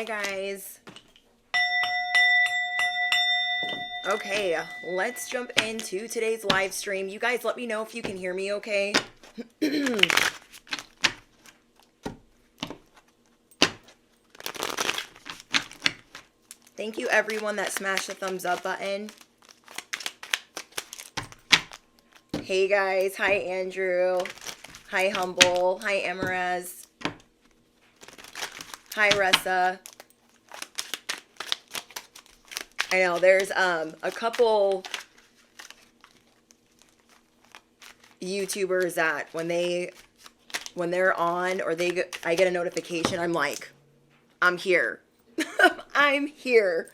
Hi guys. Okay, let's jump into today's live stream. You guys let me know if you can hear me okay. Thank you everyone that smashed the thumbs up button. Hey guys, hi Andrew. Hi Humble. Hi Amaraz. Hi Ressa. I know there's a couple YouTubers that when they're on or I get a notification, I'm like, I'm here. I'm here.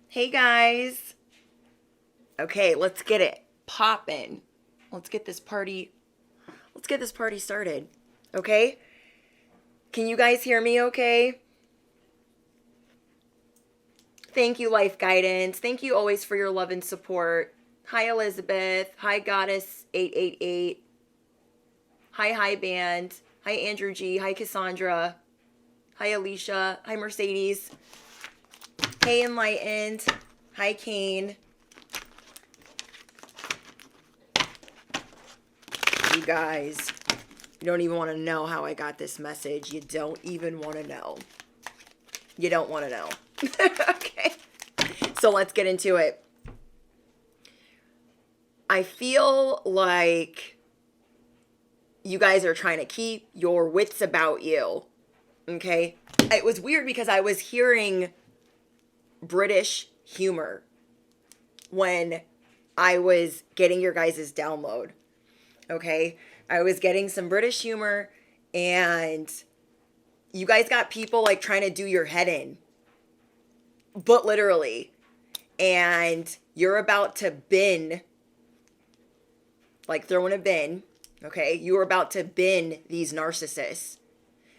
Hey guys. Okay, let's get it poppin'. Let's get this party started. Okay? Can you guys hear me okay? Thank you, Life Guidance. Thank you always for your love and support. Hi, Elizabeth. Hi, Goddess888. Hi, Band. Hi, Andrew G. Hi, Cassandra. Hi, Alicia. Hi, Mercedes. Hey, Enlightened. Hi, Kane. You guys, you don't even want to know how I got this message. You don't even want to know. You don't want to know. Okay. So let's get into it. I feel like you guys are trying to keep your wits about you. Okay. It was weird because I was hearing British humor when I was getting your guys' download. Okay. I was getting some British humor and you guys got people like trying to do your head in. But literally. And you're about to bin, like throw in a bin, okay? You're about to bin these narcissists,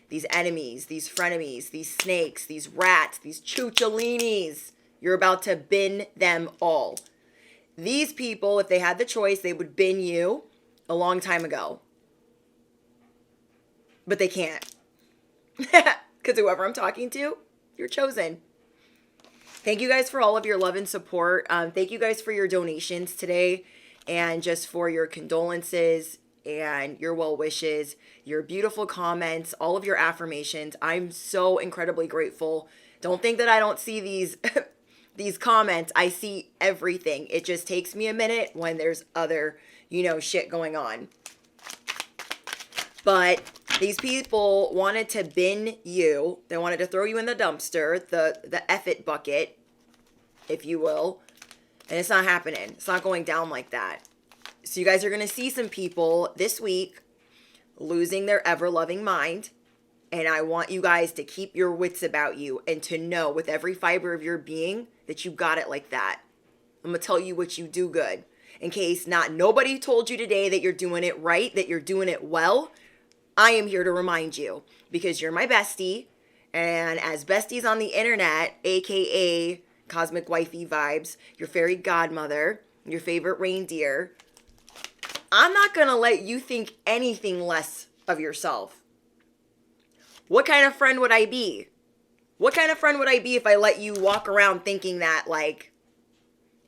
these enemies, these frenemies, these snakes, these rats, these chucholinis. You're about to bin them all. These people, if they had the choice, they would bin you a long time ago. But they can't. Because whoever I'm talking to, you're chosen. Thank you guys for all of your love and support. Thank you guys for your donations today and just for your condolences and your well wishes, your beautiful comments, all of your affirmations. I'm so incredibly grateful. Don't think that I don't see these these comments. I see everything. It just takes me a minute when there's other, shit going on. But these people wanted to bin you. They wanted to throw you in the dumpster, the F-it bucket, if you will. And it's not happening. It's not going down like that. So you guys are going to see some people this week losing their ever-loving mind. And I want you guys to keep your wits about you and to know with every fiber of your being that you got it like that. I'm going to tell you what you do good. In case nobody told you today that you're doing it right, that you're doing it well. I am here to remind you because you're my bestie, and as besties on the internet, aka Cosmic Wifey Vibes, your fairy godmother, your favorite reindeer, I'm not going to let you think anything less of yourself. What kind of friend would I be? What kind of friend would I be if I let you walk around thinking that, like,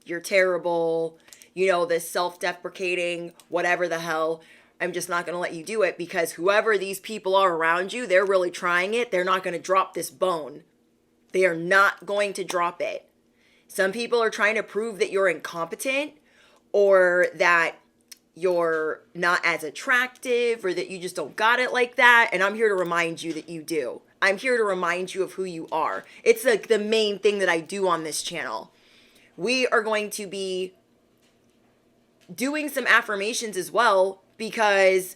you're terrible, this self-deprecating, whatever the hell. I'm just not going to let you do it because whoever these people are around you, they're really trying it. They're not going to drop this bone. They are not going to drop it. Some people are trying to prove that you're incompetent or that you're not as attractive or that you just don't got it like that. And I'm here to remind you that you do. I'm here to remind you of who you are. It's like the main thing that I do on this channel. We are going to be doing some affirmations as well because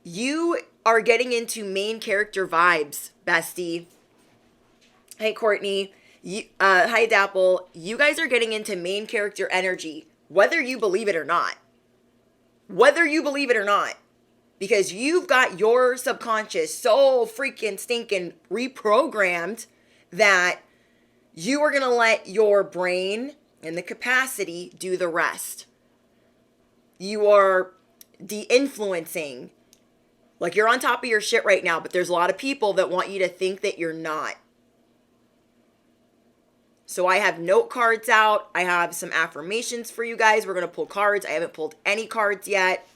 you are getting into main character vibes, bestie. Hey, Courtney. Hi, Dapple. You guys are getting into main character energy, whether you believe it or not. Whether you believe it or not. Because you've got your subconscious so freaking stinking reprogrammed that you are going to let your brain and the capacity do the rest. You are de-influencing Like, you're on top of your shit right now, but there's a lot of people that want you to think that you're not. So I have note cards out. I have some affirmations for you guys. We're going to pull cards. I haven't pulled any cards yet.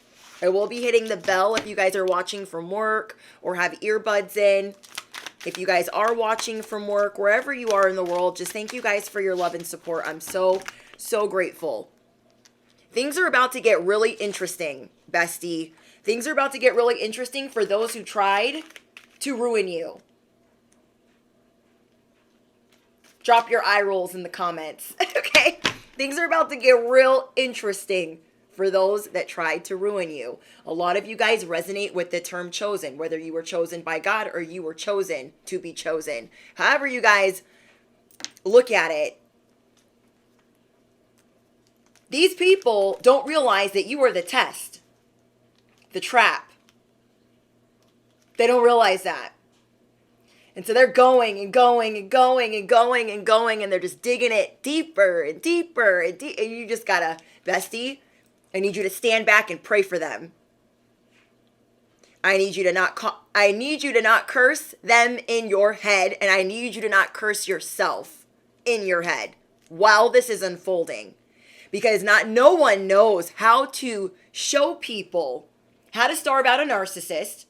I will be hitting the bell if you guys are watching from work or have earbuds in. If you guys are watching from work, wherever you are in the world, just thank you guys for your love and support. I'm so, so grateful. Things are about to get really interesting, bestie. Things are about to get really interesting for those who tried to ruin you. Drop your eye rolls in the comments, okay? Things are about to get real interesting for those that tried to ruin you. A lot of you guys resonate with the term chosen, whether you were chosen by God or you were chosen to be chosen. However you guys look at it, these people don't realize that you are the test, the trap. They don't realize that. And so they're going and going and going and going and going, and they're just digging it deeper and deeper and deeper. And you just gotta, bestie, I need you to stand back and pray for them. I need you to not curse them in your head, and I need you to not curse yourself in your head while this is unfolding. Because no one knows how to show people how to starve out a narcissist,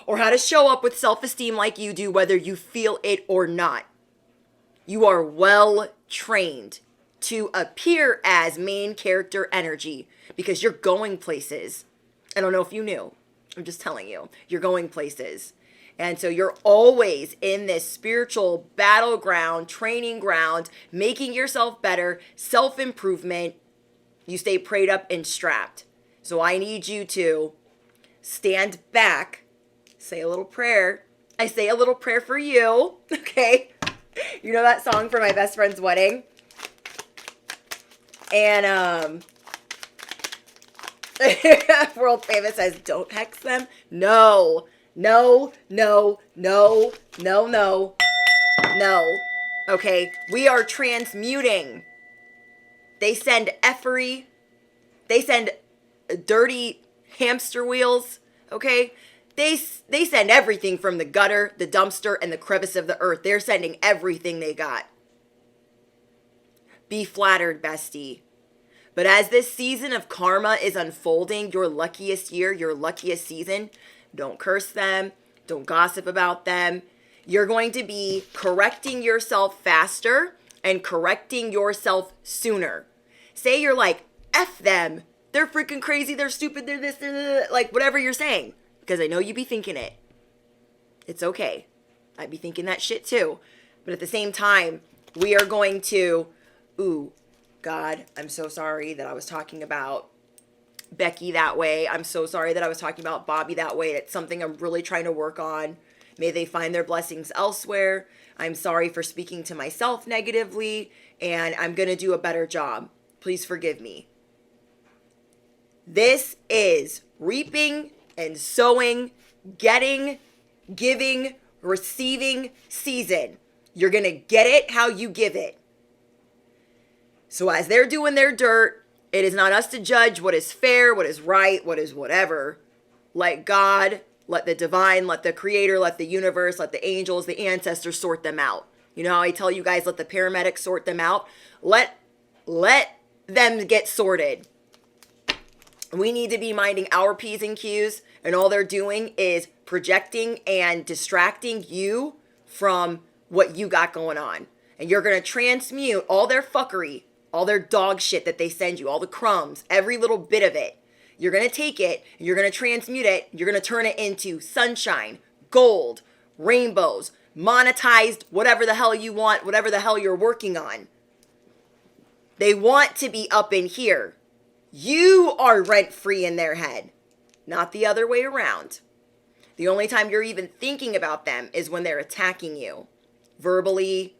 or how to show up with self-esteem like you do, whether you feel it or not. You are well trained to appear as main character energy because you're going places. I don't know if you knew. I'm just telling you. You're going places. And so you're always in this spiritual battleground, training ground, making yourself better, self-improvement. You stay prayed up and strapped. So I need you to stand back, say a little prayer. I say a little prayer for you, okay? You know that song for my best friend's wedding? And, world famous says, don't hex them. No, no, no, no, no, no, no. Okay, we are transmuting. They send effery. They send dirty hamster wheels, okay? They send everything from the gutter, the dumpster, and the crevice of the earth. They're sending everything they got. Be flattered, bestie. But as this season of karma is unfolding, your luckiest year, your luckiest season, don't curse them. Don't gossip about them. You're going to be correcting yourself faster and correcting yourself sooner. Say you're like, F them. They're freaking crazy. They're stupid. They're this, they're like whatever you're saying. Because I know you be thinking it. It's okay. I'd be thinking that shit too. But at the same time, we are going to, ooh, God, I'm so sorry that I was talking about Becky that way. I'm so sorry that I was talking about Bobby that way. It's something I'm really trying to work on. May they find their blessings elsewhere. I'm sorry for speaking to myself negatively, and I'm going to do a better job. Please forgive me. This is reaping and sowing, getting, giving, receiving season. You're going to get it how you give it. So as they're doing their dirt, it is not us to judge what is fair, what is right, what is whatever. Let God, let the divine, let the creator, let the universe, let the angels, the ancestors sort them out. You know how I tell you guys, let the paramedics sort them out? Let them get sorted. We need to be minding our P's and Q's, and all they're doing is projecting and distracting you from what you got going on. And you're going to transmute all their fuckery, all their dog shit that they send you, all the crumbs, every little bit of it. You're going to take it, and you're going to transmute it, you're going to turn it into sunshine, gold, rainbows, monetized, whatever the hell you want, whatever the hell you're working on. They want to be up in here. You are rent-free in their head, not the other way around. The only time you're even thinking about them is when they're attacking you, verbally,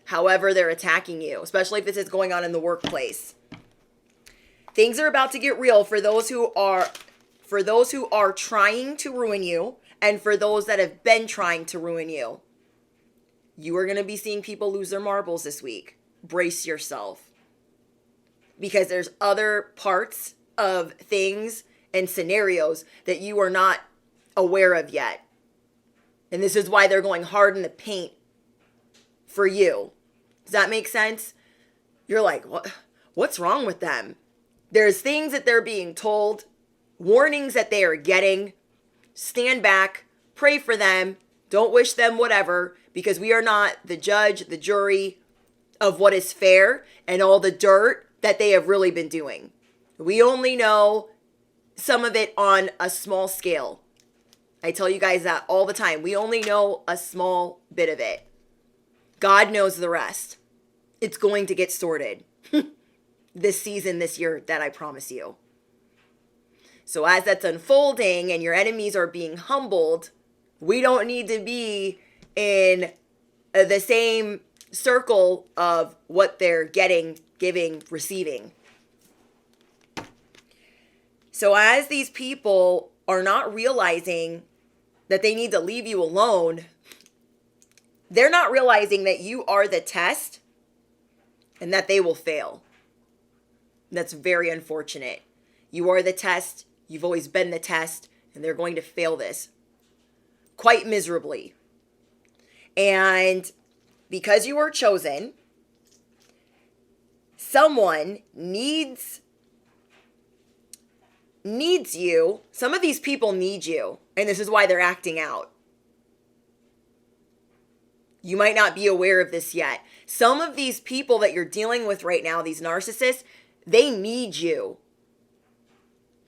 however they're attacking you, especially if this is going on in the workplace. Things are about to get real for those who are trying to ruin you, and for those that have been trying to ruin you. You are going to be seeing people lose their marbles this week. Brace yourself. Because there's other parts of things and scenarios that you are not aware of yet. And this is why they're going hard in the paint for you. Does that make sense? You're like, what's wrong with them? There's things that they're being told, warnings that they are getting. Stand back, pray for them, don't wish them whatever, because we are not the judge, the jury of what is fair and all the dirt that they have really been doing. We only know some of it on a small scale. I tell you guys that all the time. We only know a small bit of it. God knows the rest. It's going to get sorted this season, this year, that I promise you. So as that's unfolding and your enemies are being humbled, we don't need to be in the same circle of what they're getting, giving, receiving. So as these people are not realizing that they need to leave you alone, they're not realizing that you are the test and that they will fail. That's very unfortunate. You are the test. You've always been the test, and they're going to fail this quite miserably. And because you are chosen, someone needs you. Some of these people need you, and this is why they're acting out. You might not be aware of this yet. Some of these people that you're dealing with right now, these narcissists, they need you.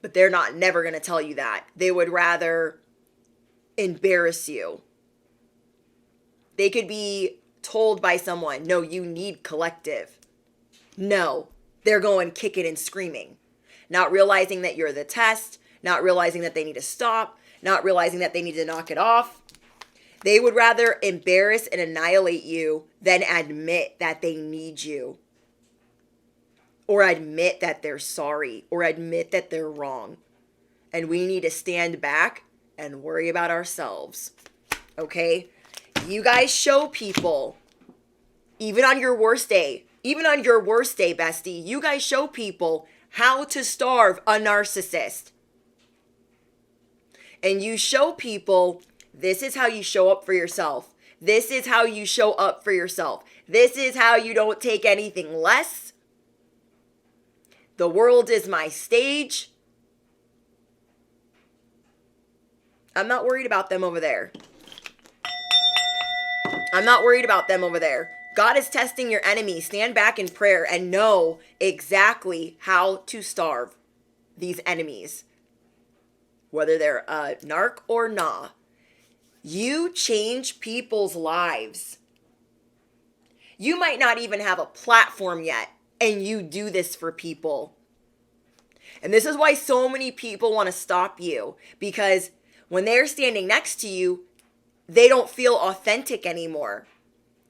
But they're never going to tell you that. They would rather embarrass you. They could be told by someone, no, you need collective. No, they're going kicking and screaming. Not realizing that you're the test, not realizing that they need to stop, not realizing that they need to knock it off. They would rather embarrass and annihilate you than admit that they need you. Or admit that they're sorry. Or admit that they're wrong. And we need to stand back and worry about ourselves. Okay? You guys show people, even on your worst day, bestie, you guys show people how to starve a narcissist. And you show people, this is how you show up for yourself. This is how you show up for yourself. This is how you don't take anything less. The world is my stage. I'm not worried about them over there. I'm not worried about them over there. God is testing your enemy. Stand back in prayer and know exactly how to starve these enemies. Whether they're a narc or not. You change people's lives. You might not even have a platform yet, and you do this for people. And this is why so many people want to stop you, because when they're standing next to you, they don't feel authentic anymore.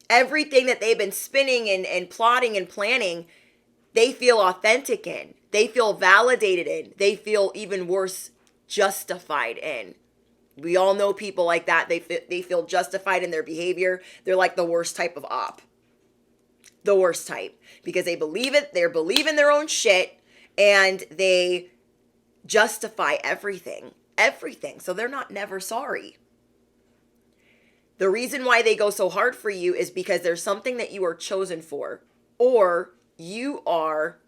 Everything that they've been spinning and plotting and planning, they feel authentic in. They feel validated in. They feel, even worse, justified in. We all know people like that. They feel justified in their behavior. They're like the worst type of op. The worst type. Because they believe it. They believe in their own shit. And they justify everything. Everything. So they're not never sorry. The reason why they go so hard for you is because there's something that you are chosen for. Or you are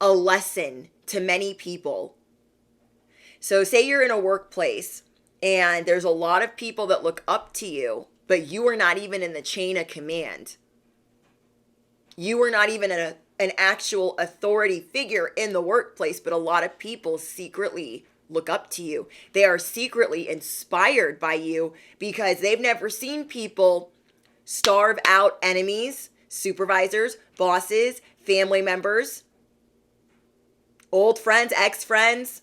a lesson to many people. So say you're in a workplace and there's a lot of people that look up to you, but you are not even in the chain of command. You are not even an actual authority figure in the workplace, but a lot of people secretly look up to you. They are secretly inspired by you because they've never seen people starve out enemies, supervisors, bosses, family members, old friends, ex-friends,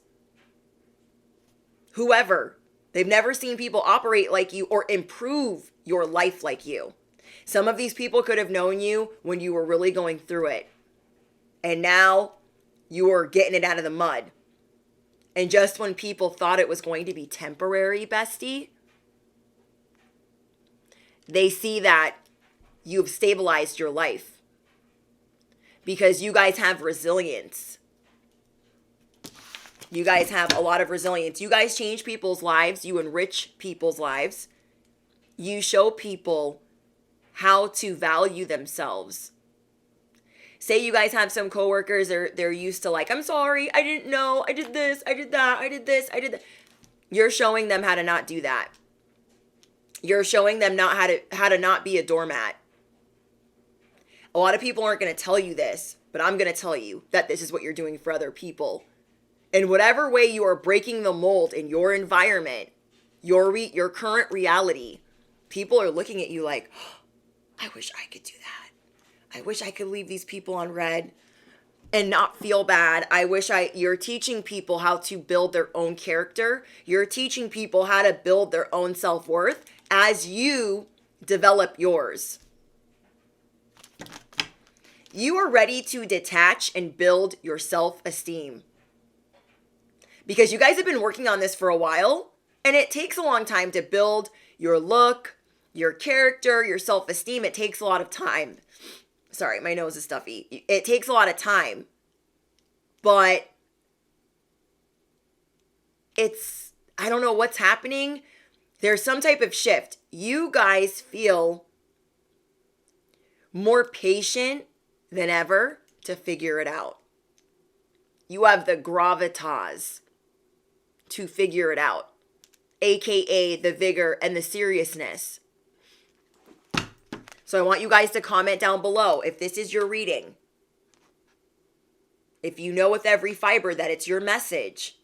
whoever. They've never seen people operate like you or improve your life like you. Some of these people could have known you when you were really going through it. And now you are getting it out of the mud. And just when people thought it was going to be temporary, bestie, they see that you've stabilized your life. Because you guys have resilience. You guys have a lot of resilience. You guys change people's lives. You enrich people's lives. You show people how to value themselves. Say you guys have some coworkers, they're used to like, I'm sorry, I didn't know, I did this, I did that, I did this, I did that. You're showing them how to not do that. You're showing them how to not be a doormat. A lot of people aren't going to tell you this, but I'm going to tell you that this is what you're doing for other people. In whatever way you are breaking the mold in your environment, your current reality, people are looking at you like, oh, I wish I could do that. I wish I could leave these people on red and not feel bad. You're teaching people how to build their own character. You're teaching people how to build their own self-worth as you develop yours. You are ready to detach and build your self-esteem. Because you guys have been working on this for a while, and it takes a long time to build your look, your character, your self-esteem. It takes a lot of time. Sorry, my nose is stuffy. It takes a lot of time. But I don't know what's happening. There's some type of shift. You guys feel more patient than ever to figure it out. You have the gravitas to figure it out, aka the vigor and the seriousness. So I want you guys to comment down below if this is your reading. If you know with every fiber that it's your message.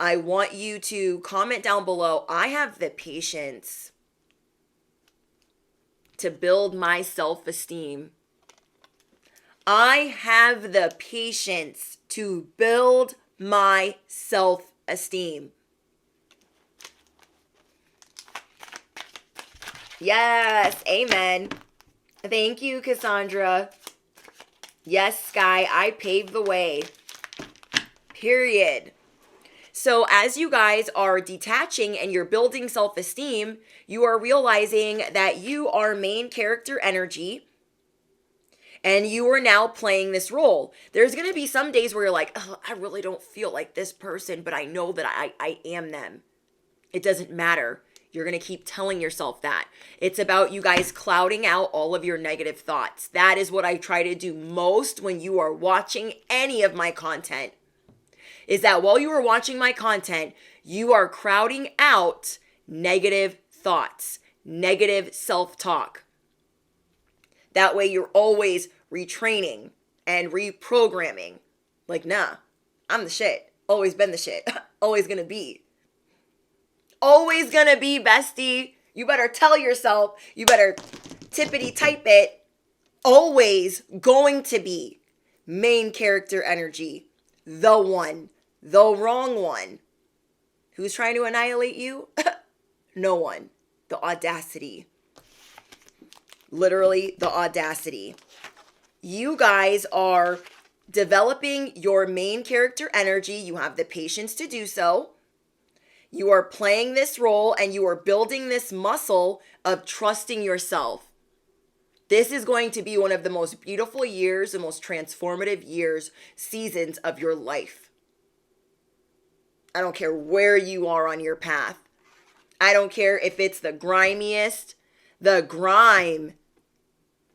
I want you to comment down below, I have the patience to build my self-esteem. I have the patience to build my self-esteem. Yes, amen. Thank you, Cassandra. Yes, Sky, I paved the way. Period. So as you guys are detaching and you're building self-esteem, you are realizing that you are main character energy and you are now playing this role. There's going to be some days where you're like, oh, I really don't feel like this person, but I know that I am them. It doesn't matter. You're going to keep telling yourself that. It's about you guys clouding out all of your negative thoughts. That is what I try to do most when you are watching any of my content. Is that while you are watching my content, you are crowding out negative thoughts, negative self-talk. That way you're always retraining and reprogramming. Like, nah, I'm the shit. Always been the shit. Always gonna be. Always gonna be, bestie. You better tell yourself. You better tippity type it. Always going to be main character energy. The one. The wrong one. Who's trying to annihilate you? No one. The audacity. Literally the audacity. You guys are developing your main character energy. You have the patience to do so. You are playing this role and you are building this muscle of trusting yourself. This is going to be one of the most beautiful years, the most transformative years, seasons of your life. I don't care where you are on your path. I don't care if it's the grimiest. The grime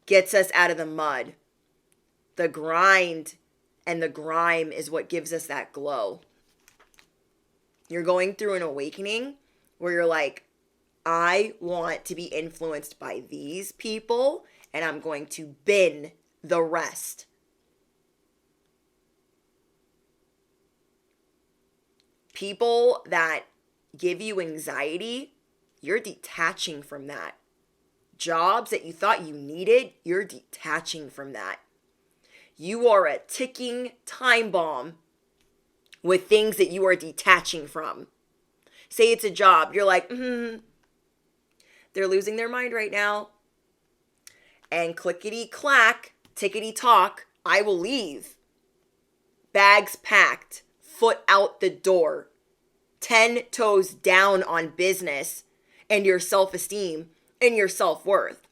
gets us out of the mud. The grind and the grime is what gives us that glow. You're going through an awakening where you're like, I want to be influenced by these people and I'm going to bin the rest. People that give you anxiety, you're detaching from that. Jobs that you thought you needed, you're detaching from that. You are a ticking time bomb with things that you are detaching from. Say it's a job. You're like, they're losing their mind right now. And clickety clack, tickety talk, I will leave. Bags packed, foot out the door, 10 toes down on business and your self-esteem and your self-worth.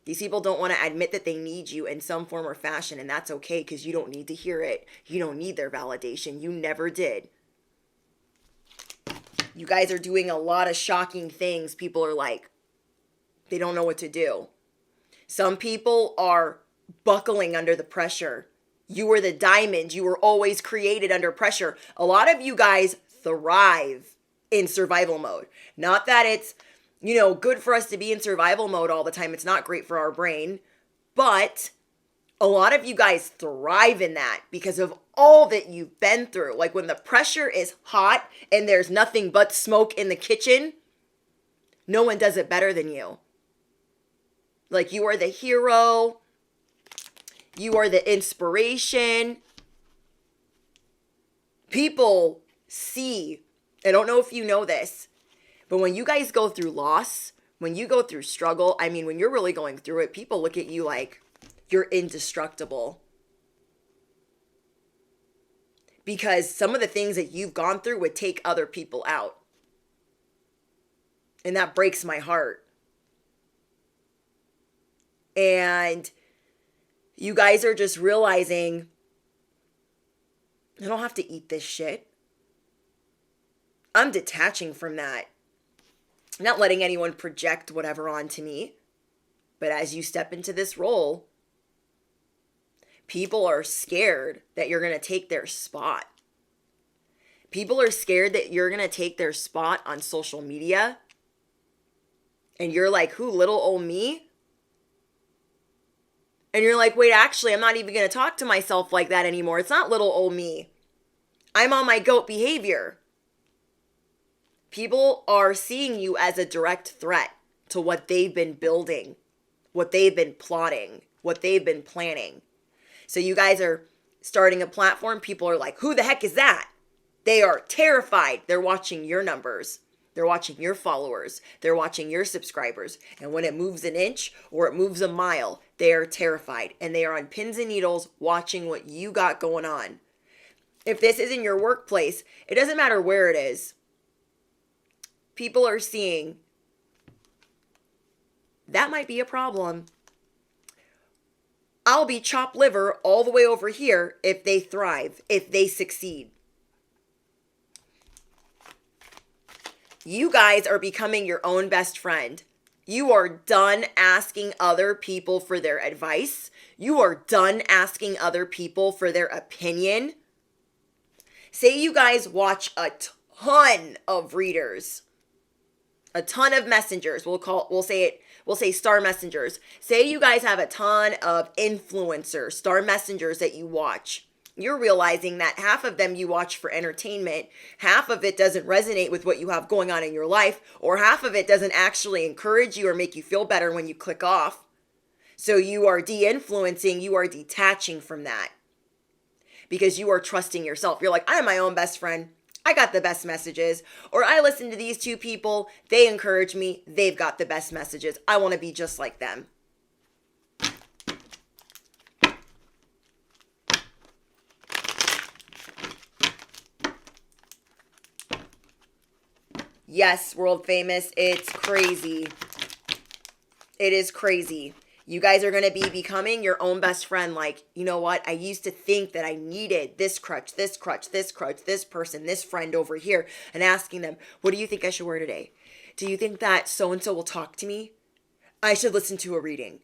These people don't want to admit that they need you in some form or fashion, and that's okay because you don't need to hear it. You don't need their validation. You never did. You guys are doing a lot of shocking things. People are like, they don't know what to do. Some people are buckling under the pressure. You were the diamond. You were always created under pressure. A lot of you guys thrive in survival mode. Not that it's, good for us to be in survival mode all the time. It's not great for our brain. But a lot of you guys thrive in that because of all that you've been through. Like when the pressure is hot and there's nothing but smoke in the kitchen, no one does it better than you. Like you are the hero. You are the inspiration. People see, I don't know if you know this, but when you guys go through loss, when you go through struggle, when you're really going through it, people look at you like you're indestructible. Because some of the things that you've gone through would take other people out. And that breaks my heart. And you guys are just realizing, I don't have to eat this shit. I'm detaching from that. I'm not letting anyone project whatever onto me. But as you step into this role, people are scared that you're going to take their spot. People are scared that you're going to take their spot on social media. And you're like, who, little old me? And you're like, wait, actually, I'm not even going to talk to myself like that anymore. It's not little old me. I'm on my goat behavior. People are seeing you as a direct threat to what they've been building, what they've been plotting, what they've been planning. So you guys are starting a platform. People are like, who the heck is that? They are terrified. They're watching your numbers. They're watching your followers. They're watching your subscribers. And when it moves an inch or it moves a mile, they are terrified. And they are on pins and needles watching what you got going on. If this is in your workplace, it doesn't matter where it is. People are seeing that might be a problem. I'll be chopped liver all the way over here if they thrive, if they succeed. You guys are becoming your own best friend. You are done asking other people for their advice. You are done asking other people for their opinion. Say you guys watch a ton of readers, a ton of messengers. We'll say star messengers. Say you guys have a ton of influencers, star messengers that you watch. You're realizing that half of them you watch for entertainment, half of it doesn't resonate with what you have going on in your life, or half of it doesn't actually encourage you or make you feel better when you click off. So you are de-influencing, you are detaching from that because you are trusting yourself. You're like, I'm my own best friend. I got the best messages. Or I listen to these two people. They encourage me. They've got the best messages. I want to be just like them. Yes, world famous. It's crazy. It is crazy. You guys are going to be becoming your own best friend. Like, you know what? I used to think that I needed this crutch, this crutch, this crutch, this person, this friend over here, and asking them, what do you think I should wear today? Do you think that so-and-so will talk to me? I should listen to a reading.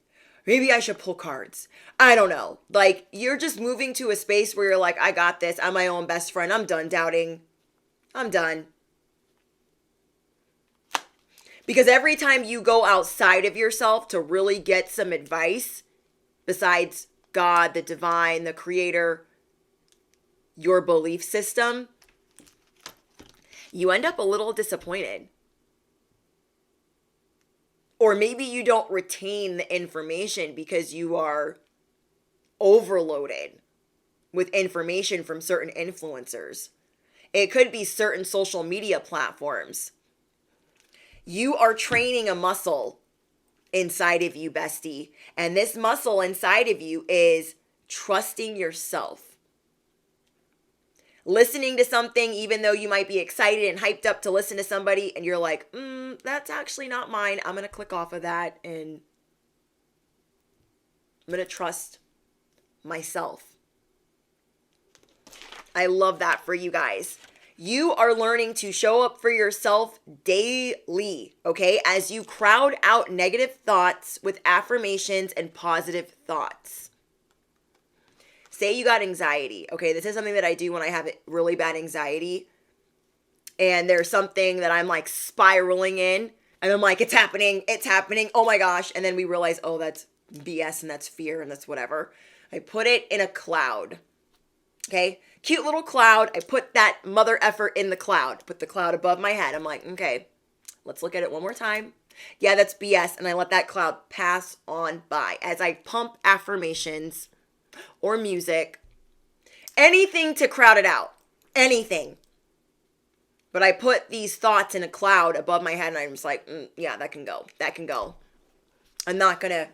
Maybe I should pull cards. I don't know. Like, you're just moving to a space where you're like, I got this. I'm my own best friend. I'm done doubting. I'm done. Because every time you go outside of yourself to really get some advice, besides God, the divine, the creator, your belief system, you end up a little disappointed. Or maybe you don't retain the information because you are overloaded with information from certain influencers. It could be certain social media platforms. You are training a muscle inside of you, bestie. And this muscle inside of you is trusting yourself. Listening to something, even though you might be excited and hyped up to listen to somebody, and you're like, that's actually not mine. I'm going to click off of that and I'm going to trust myself. I love that for you guys. You are learning to show up for yourself daily, okay? As you crowd out negative thoughts with affirmations and positive thoughts. Say you got anxiety, okay? This is something that I do when I have really bad anxiety. And there's something that I'm like spiraling in. And I'm like, it's happening. Oh my gosh. And then we realize, oh, that's BS and that's fear and that's whatever. I put it in a cloud. Okay? Cute little cloud. I put that mother effort in the cloud. Put the cloud above my head. I'm like, okay, let's look at it one more time. Yeah, that's BS. And I let that cloud pass on by as I pump affirmations or music. Anything to crowd it out. Anything. But I put these thoughts in a cloud above my head and I'm just like, yeah, that can go. That can go. I'm not going to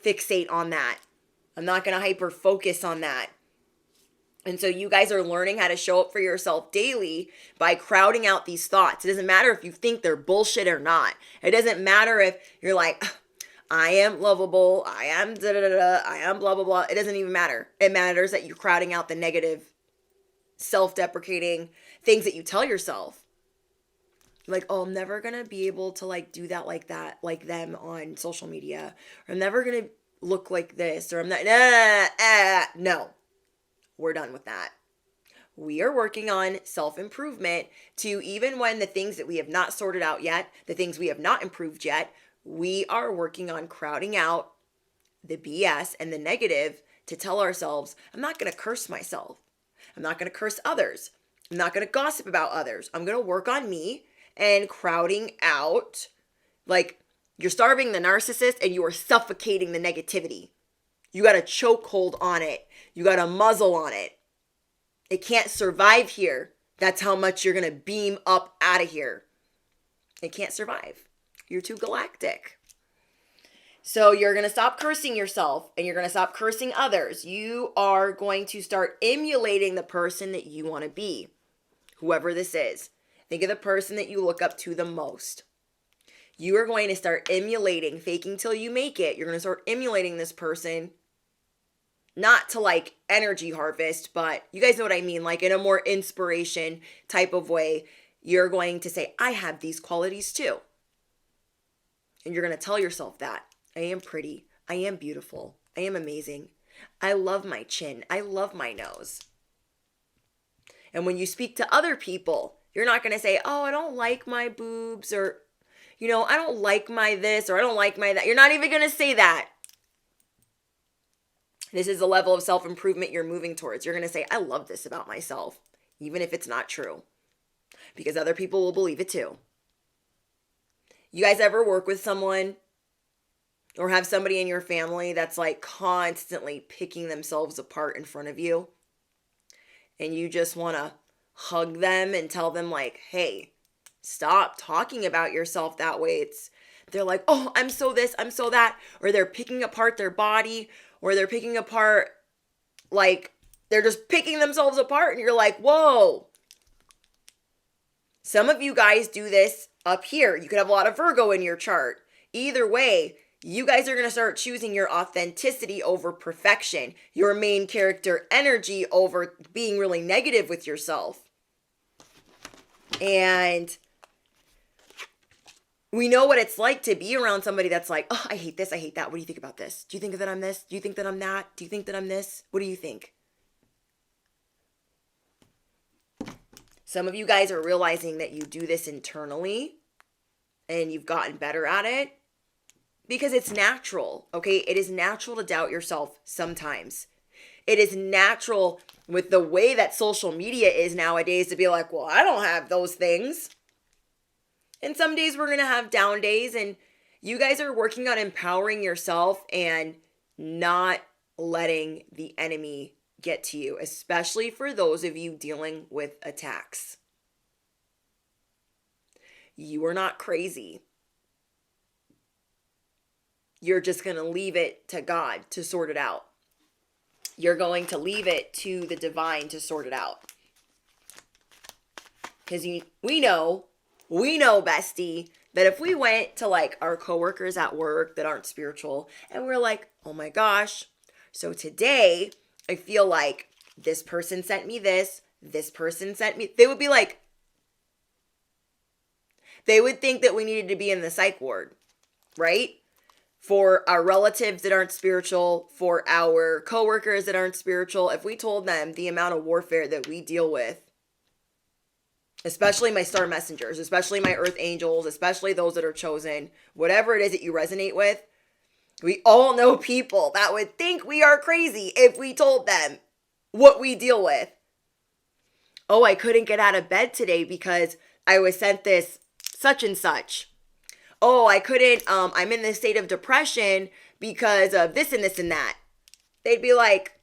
fixate on that. I'm not going to hyper focus on that. And so you guys are learning how to show up for yourself daily by crowding out these thoughts. It doesn't matter if you think they're bullshit or not. It doesn't matter if you're like, I am lovable, I am da-da-da-da, I am blah, blah, blah. It doesn't even matter. It matters that you're crowding out the negative, self-deprecating things that you tell yourself. Like, oh, I'm never going to be able to like do that, like them on social media. Or I'm never going to look like this. Or I'm not, no. We're done with that. We are working on self-improvement to even when the things that we have not sorted out yet, the things we have not improved yet, we are working on crowding out the BS and the negative to tell ourselves, I'm not going to curse myself. I'm not going to curse others. I'm not going to gossip about others. I'm going to work on me and crowding out, like you're starving the narcissist and you are suffocating the negativity. You got a chokehold on it. You got a muzzle on it. It can't survive here. That's how much you're going to beam up out of here. It can't survive. You're too galactic. So you're going to stop cursing yourself and you're going to stop cursing others. You are going to start emulating the person that you want to be, whoever this is. Think of the person that you look up to the most. You are going to start emulating, faking till you make it. You're going to start emulating this person. Not to like energy harvest, but you guys know what I mean, like in a more inspiration type of way. You're going to say, I have these qualities too. And you're going to tell yourself that. I am pretty. I am beautiful. I am amazing. I love my chin. I love my nose. And when you speak to other people, you're not going to say, oh, I don't like my boobs, or, you know, I don't like my this, or I don't like my that. You're not even going to say that. This is the level of self-improvement you're moving towards. You're going to say, I love this about myself, even if it's not true, because other people will believe it too. You guys ever work with someone or have somebody in your family that's like constantly picking themselves apart in front of you? And you just want to hug them and tell them like, hey, stop talking about yourself that way. They're like, oh, I'm so this, I'm so that. Or they're picking apart their body, or they're picking apart, like, they're just picking themselves apart. And you're like, whoa. Some of you guys do this up here. You could have a lot of Virgo in your chart. Either way, you guys are going to start choosing your authenticity over perfection, your main character energy over being really negative with yourself. And we know what it's like to be around somebody that's like, oh, I hate this, I hate that. What do you think about this? Do you think that I'm this? Do you think that I'm that? Do you think that I'm this? What do you think? Some of you guys are realizing that you do this internally and you've gotten better at it because it's natural, okay? It is natural to doubt yourself sometimes. It is natural with the way that social media is nowadays to be like, well, I don't have those things. And some days we're going to have down days, and you guys are working on empowering yourself and not letting the enemy get to you, especially for those of you dealing with attacks. You are not crazy. You're just going to leave it to God to sort it out. You're going to leave it to the divine to sort it out. Because we know, bestie, that if we went to like our coworkers at work that aren't spiritual and we're like, oh my gosh, So today, I feel like this person sent me this person sent me. They would be like, they would think that we needed to be in the psych ward, right? For our relatives that aren't spiritual, for our coworkers that aren't spiritual, if we told them the amount of warfare that we deal with, especially my star messengers, especially my earth angels, especially those that are chosen, whatever it is that you resonate with, we all know people that would think we are crazy if we told them what we deal with. Oh, I couldn't get out of bed today because I was sent this such and such. Oh, I couldn't, I'm in this state of depression because of this and this and that. They'd be like,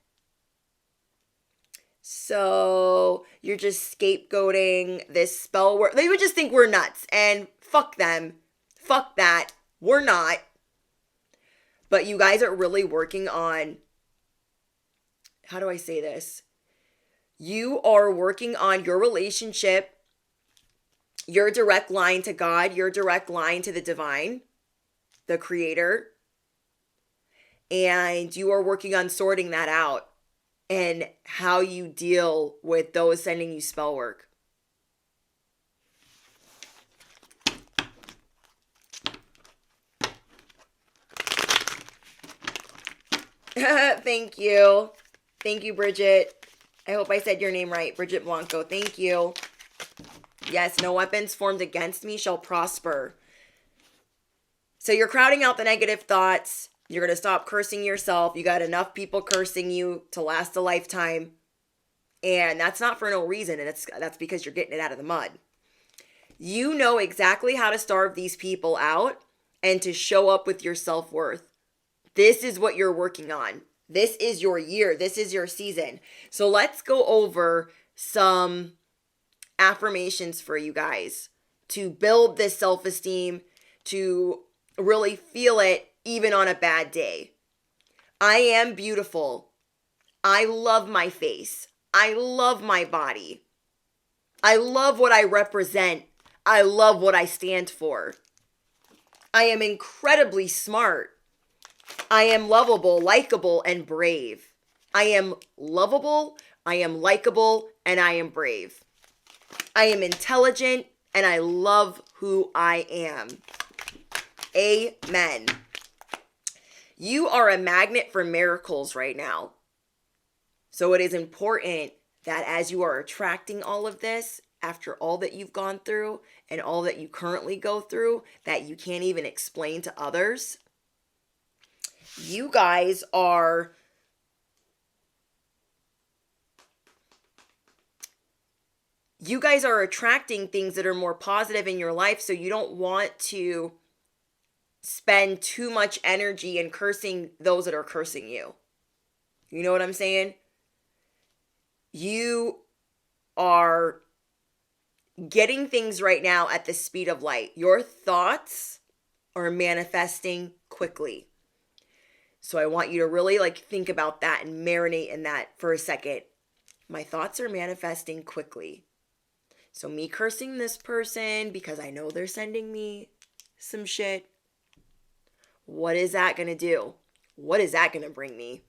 so you're just scapegoating this spell word. They would just think we're nuts, and fuck them. Fuck that. We're not. But you guys are really working on, how do I say this? You are working on your relationship, your direct line to God, your direct line to the divine, the creator. And you are working on sorting that out and how you deal with those sending you spell work. Thank you. Thank you, Bridget. I hope I said your name right. Bridget Blanco. Thank you. Yes, no weapons formed against me shall prosper. So you're crowding out the negative thoughts. You're going to stop cursing yourself. You got enough people cursing you to last a lifetime. And that's not for no reason. And that's because you're getting it out of the mud. You know exactly how to starve these people out and to show up with your self-worth. This is what you're working on. This is your year. This is your season. So let's go over some affirmations for you guys to build this self-esteem, to really feel it even on a bad day. I am beautiful. I love my face. I love my body. I love what I represent. I love what I stand for. I am incredibly smart. I am lovable, likable, and brave. I am lovable, I am likable, and I am brave. I am intelligent, and I love who I am. Amen. You are a magnet for miracles right now. So it is important that as you are attracting all of this, after all that you've gone through and all that you currently go through, that you can't even explain to others, you guys are attracting things that are more positive in your life, so you don't want to spend too much energy in cursing those that are cursing you. You know what I'm saying? You are getting things right now at the speed of light. Your thoughts are manifesting quickly. So I want you to really think about that and marinate in that for a second. My thoughts are manifesting quickly. So me cursing this person because I know they're sending me some shit. What is that going to do? What is that going to bring me?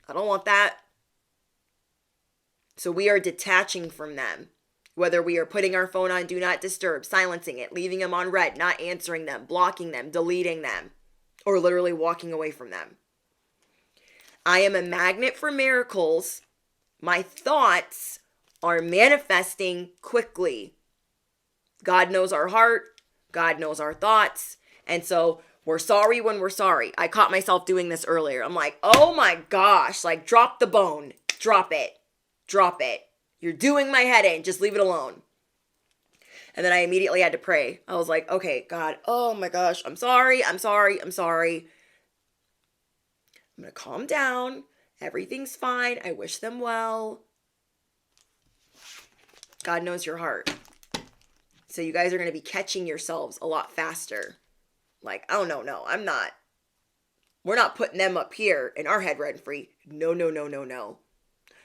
I don't want that. So we are detaching from them. Whether we are putting our phone on do not disturb, silencing it, leaving them on red, not answering them, blocking them, deleting them, or literally walking away from them. I am a magnet for miracles. My thoughts are manifesting quickly. God knows our heart. God knows our thoughts. And so we're sorry when we're sorry. I caught myself doing this earlier. I'm like, oh my gosh, drop the bone. Drop it. Drop it. You're doing my head in. Just leave it alone. And then I immediately had to pray. I was like, okay, God, oh my gosh, I'm sorry. I'm going to calm down. Everything's fine. I wish them well. God knows your heart. So you guys are going to be catching yourselves a lot faster. Oh, no, I'm not. We're not putting them up here in our head rent free. No.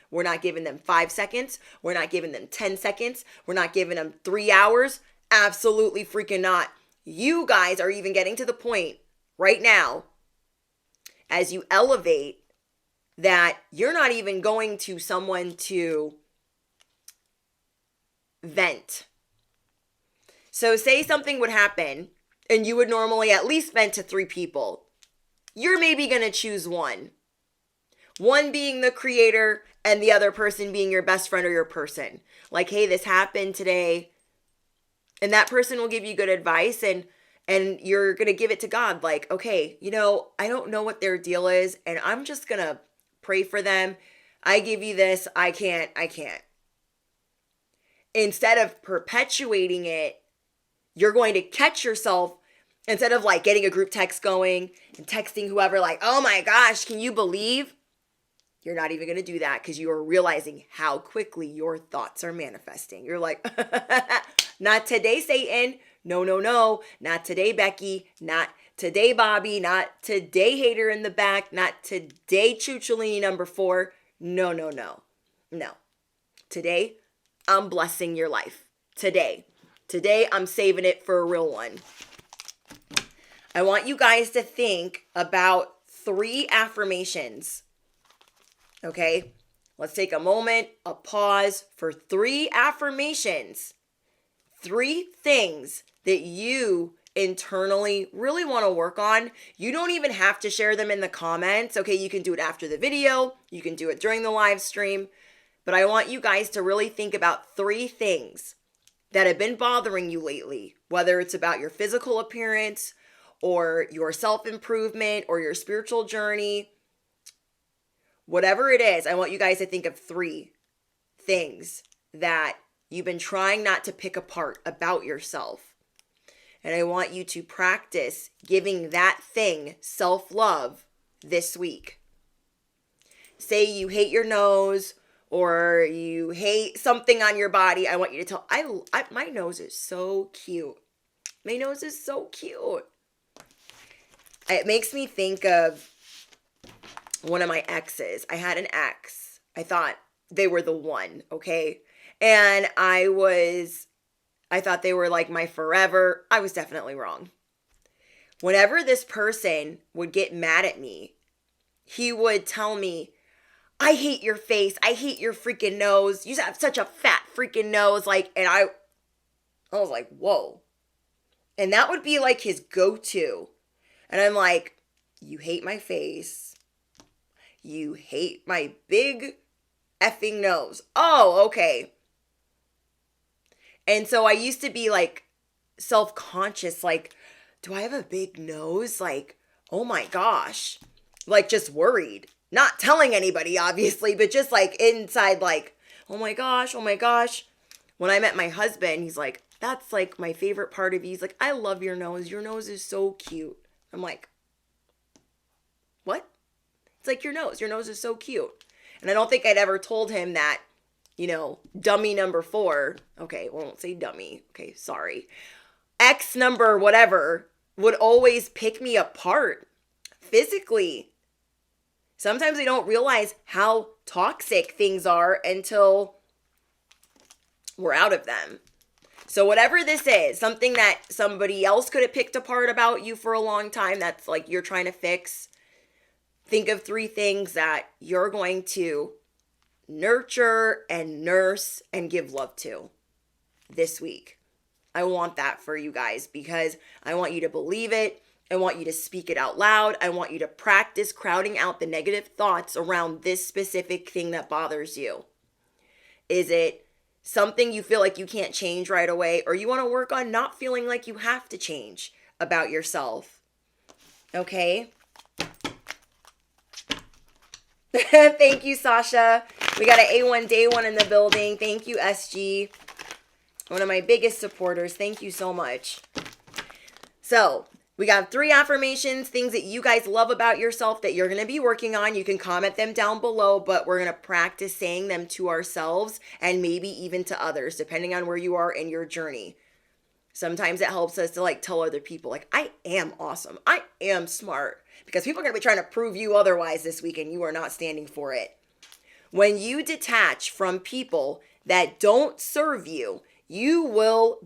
We're not giving them 5 seconds. We're not giving them 10 seconds. We're not giving them 3 hours. Absolutely freaking not. You guys are even getting to the point right now, as you elevate that you're not even going to someone to vent. So say something would happen and you would normally at least vent to 3 people. You're maybe going to choose one. One being the creator and the other person being your best friend or your person. Like, hey, this happened today. And that person will give you good advice and you're going to give it to God. Like, okay, I don't know what their deal is and I'm just going to pray for them. I give you this. I can't. Instead of perpetuating it, you're going to catch yourself instead of like getting a group text going and texting whoever like, oh my gosh, can you believe? You're not even going to do that because you are realizing how quickly your thoughts are manifesting. You're like, not today, Satan. No. Not today, Becky. Not today, Bobby. Not today, hater in the back. Not today, Chucholini number 4. No. Today, I'm blessing your life. Today, I'm saving it for a real one. I want you guys to think about 3 affirmations. Okay? Let's take a moment, a pause for 3 affirmations. 3 things that you internally really want to work on. You don't even have to share them in the comments. Okay, you can do it after the video. You can do it during the live stream. But I want you guys to really think about 3 things that have been bothering you lately, whether it's about your physical appearance or your self-improvement or your spiritual journey. Whatever it is, I want you guys to think of 3 things that you've been trying not to pick apart about yourself. And I want you to practice giving that thing self-love this week. Say you hate your nose or you hate something on your body. I want you to tell, my nose is so cute. My nose is so cute. It makes me think of one of my exes. I had an ex. I thought they were the one, okay? And I thought they were like my forever. I was definitely wrong. Whenever this person would get mad at me, he would tell me, I hate your face. I hate your freaking nose. You have such a fat freaking nose. And I was like, whoa. And that would be like his go-to. And I'm like, you hate my face. You hate my big effing nose. Oh, okay. And so I used to be like self-conscious, like, do I have a big nose? Like, oh my gosh. Like just worried. Not telling anybody, obviously, but just like inside, like, oh my gosh. When I met my husband, he's like, that's like my favorite part of you. He's like, I love your nose. Your nose is so cute. I'm like, what? It's like your nose. Your nose is so cute. And I don't think I'd ever told him that, dummy number 4. Okay, well, I won't say dummy. Okay, sorry. X number whatever would always pick me apart physically. Sometimes we don't realize how toxic things are until we're out of them. So whatever this is, something that somebody else could have picked apart about you for a long time, that's like you're trying to fix. Think of 3 things that you're going to nurture and nurse and give love to this week. I want that for you guys because I want you to believe it. I want you to speak it out loud. I want you to practice crowding out the negative thoughts around this specific thing that bothers you. Is it something you feel like you can't change right away, or you want to work on not feeling like you have to change about yourself? Okay? Thank you, Sasha. We got an A1 Day 1 in the building. Thank you, SG. One of my biggest supporters. Thank you so much. So, we got 3 affirmations, things that you guys love about yourself that you're going to be working on. You can comment them down below, but we're going to practice saying them to ourselves and maybe even to others, depending on where you are in your journey. Sometimes it helps us to like tell other people, like, I am awesome. I am smart. Because people are going to be trying to prove you otherwise this week and you are not standing for it. When you detach from people that don't serve you, you will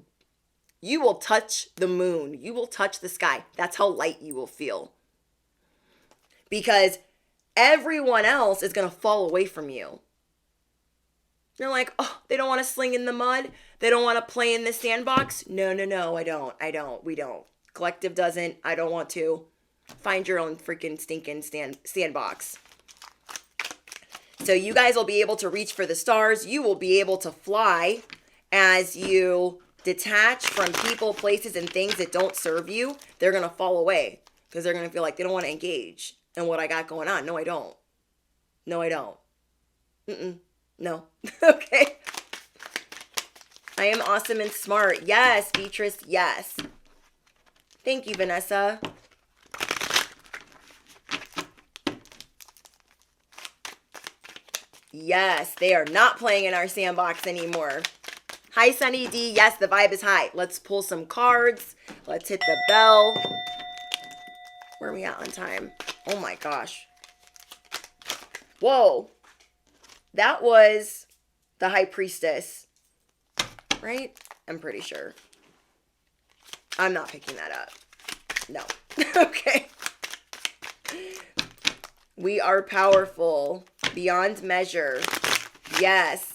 touch the moon. You will touch the sky. That's how light you will feel. Because everyone else is going to fall away from you. You're like, oh, they don't want to sling in the mud. They don't want to play in the sandbox. No, I don't. We don't. Collective doesn't. I don't want to. Find your own freaking stinking sandbox. So you guys will be able to reach for the stars. You will be able to fly as you detach from people, places, and things that don't serve you. They're going to fall away because they're going to feel like they don't want to engage in what I got going on. No, I don't. No. Okay. I am awesome and smart. Yes, Beatrice. Yes. Thank you, Vanessa. Yes, they are not playing in our sandbox anymore. Hi, Sunny D. Yes, the vibe is high. Let's pull some cards. Let's hit the bell. Where are we at on time? Oh my gosh. Whoa. That was the High Priestess, right? I'm pretty sure. I'm not picking that up. No. Okay. We are powerful beyond measure. Yes.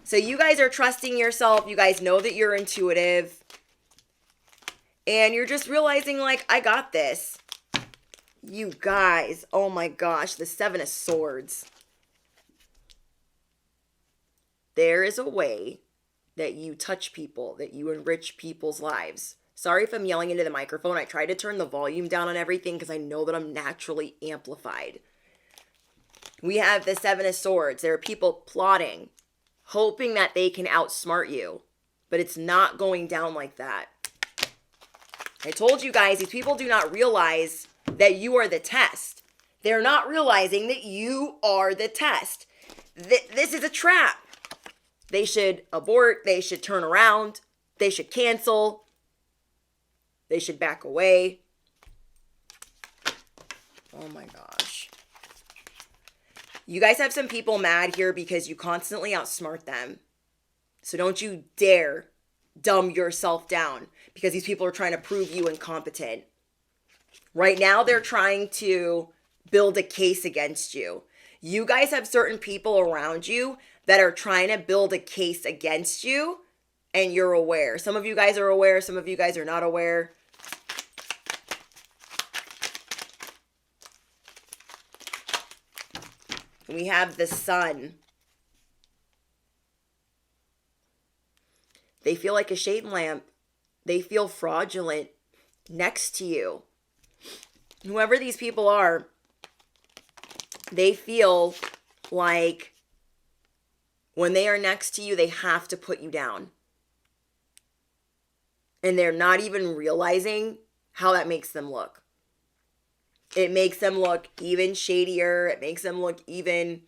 So you guys are trusting yourself. You guys know that you're intuitive. And you're just realizing, like, I got this. You guys. Oh my gosh. The Seven of Swords. There is a way that you touch people, that you enrich people's lives. Sorry if I'm yelling into the microphone. I try to turn the volume down on everything because I know that I'm naturally amplified. We have the Seven of Swords. There are people plotting, hoping that they can outsmart you. But it's not going down like that. I told you guys, these people do not realize that you are the test. They're not realizing that you are the test. This is a trap. They should abort. They should turn around. They should cancel. They should back away. Oh my gosh. You guys have some people mad here because you constantly outsmart them. So don't you dare dumb yourself down because these people are trying to prove you incompetent. Right now, they're trying to build a case against you. You guys have certain people around you that are trying to build a case against you, and you're aware. Some of you guys are aware. Some of you guys are not aware. We have the Sun. They feel like a shade lamp. They feel fraudulent next to you. Whoever these people are, they feel like when they are next to you, they have to put you down. And they're not even realizing how that makes them look. It makes them look even shadier. It makes them look even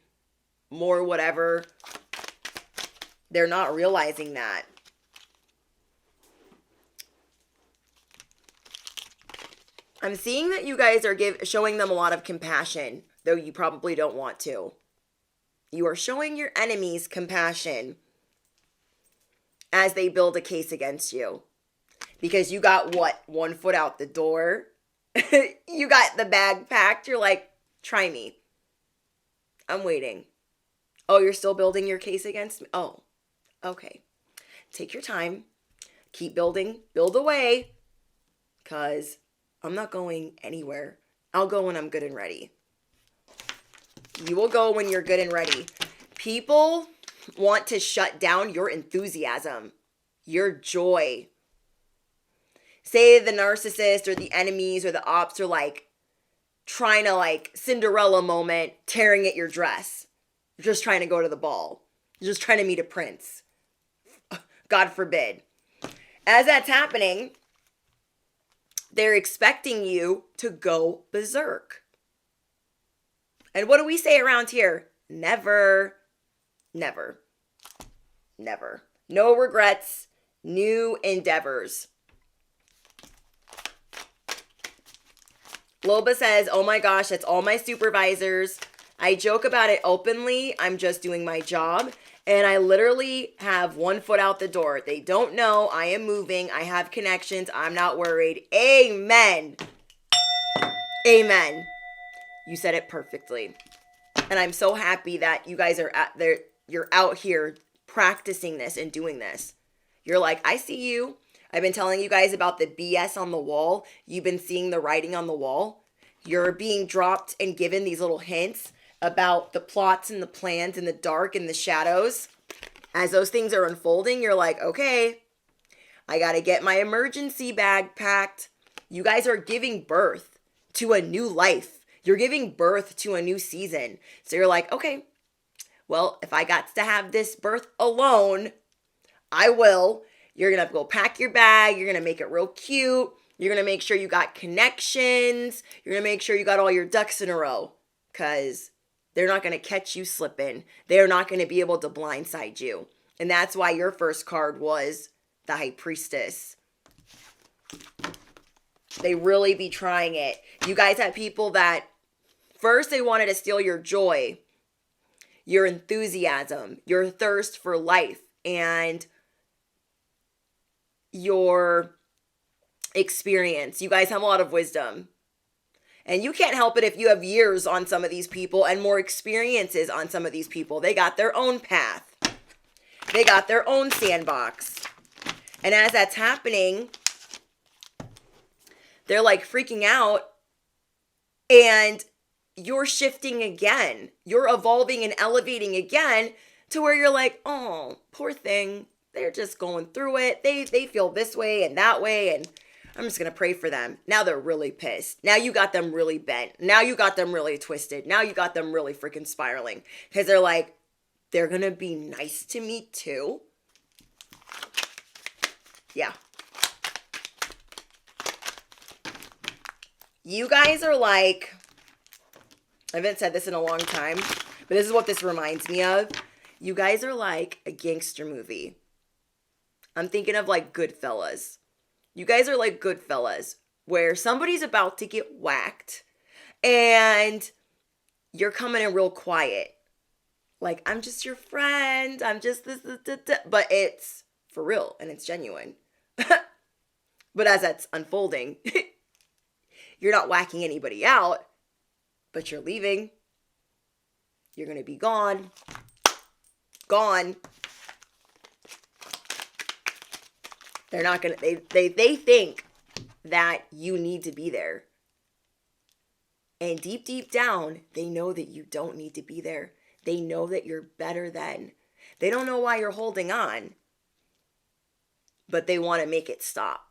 more whatever. They're not realizing that. I'm seeing that you guys are showing them a lot of compassion, though you probably don't want to. You are showing your enemies compassion as they build a case against you. Because you got what? 1 foot out the door. You got the bag packed. You're like, try me. I'm waiting. Oh, you're still building your case against me? Oh, okay. Take your time. Keep building. Build away. Because I'm not going anywhere. I'll go when I'm good and ready. You will go when you're good and ready. People want to shut down your enthusiasm, your joy. Say the narcissist or the enemies or the ops are like trying to like Cinderella moment, tearing at your dress. You're just trying to go to the ball. You're just trying to meet a prince. God forbid. As that's happening, they're expecting you to go berserk. And what do we say around here? Never, never, never. No regrets, new endeavors. Loba says, oh my gosh, that's all my supervisors. I joke about it openly. I'm just doing my job. And I literally have 1 foot out the door. They don't know I am moving. I have connections. I'm not worried. Amen. Amen. You said it perfectly. And I'm so happy that you guys are you're out here practicing this and doing this. You're like, I see you. I've been telling you guys about the BS on the wall. You've been seeing the writing on the wall. You're being dropped and given these little hints about the plots and the plans in the dark and the shadows. As those things are unfolding, you're like, okay, I got to get my emergency bag packed. You guys are giving birth to a new life. You're giving birth to a new season. So you're like, okay, well, if I got to have this birth alone, I will. You're going to go pack your bag. You're going to make it real cute. You're going to make sure you got connections. You're going to make sure you got all your ducks in a row, because they're not going to catch you slipping. They're not going to be able to blindside you. And that's why your first card was the High Priestess. They really be trying it. You guys have people that first they wanted to steal your joy, your enthusiasm, your thirst for life, and your experience. You guys have a lot of wisdom. And you can't help it if you have years on some of these people and more experiences on some of these people. They got their own path. They got their own sandbox. And as that's happening, they're like freaking out, and you're shifting again. You're evolving and elevating again to where you're like, oh, poor thing. They're just going through it. They feel this way and that way, and I'm just going to pray for them. Now they're really pissed. Now you got them really bent. Now you got them really twisted. Now you got them really freaking spiraling, because they're like, they're going to be nice to me too. Yeah. You guys are like, I haven't said this in a long time, but this is what this reminds me of. You guys are like a gangster movie. I'm thinking of like Goodfellas. You guys are like Goodfellas, where somebody's about to get whacked and you're coming in real quiet. Like, I'm just your friend. I'm just this. But it's for real and it's genuine. But as that's unfolding, you're not whacking anybody out, but you're leaving. You're going to be gone. Gone. They're not going to, they think that you need to be there. And deep, deep down, they know that you don't need to be there. They know that you're better than. They don't know why you're holding on, but they want to make it stop.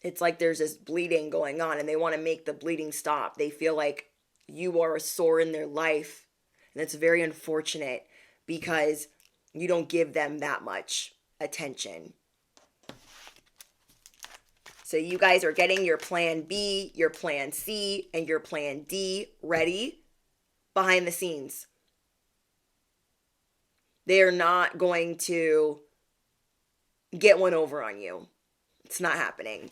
It's like there's this bleeding going on and they want to make the bleeding stop. They feel like you are a sore in their life. And it's very unfortunate because you don't give them that much attention. So you guys are getting your plan B, your plan C, and your plan D ready behind the scenes. They are not going to get one over on you. It's not happening.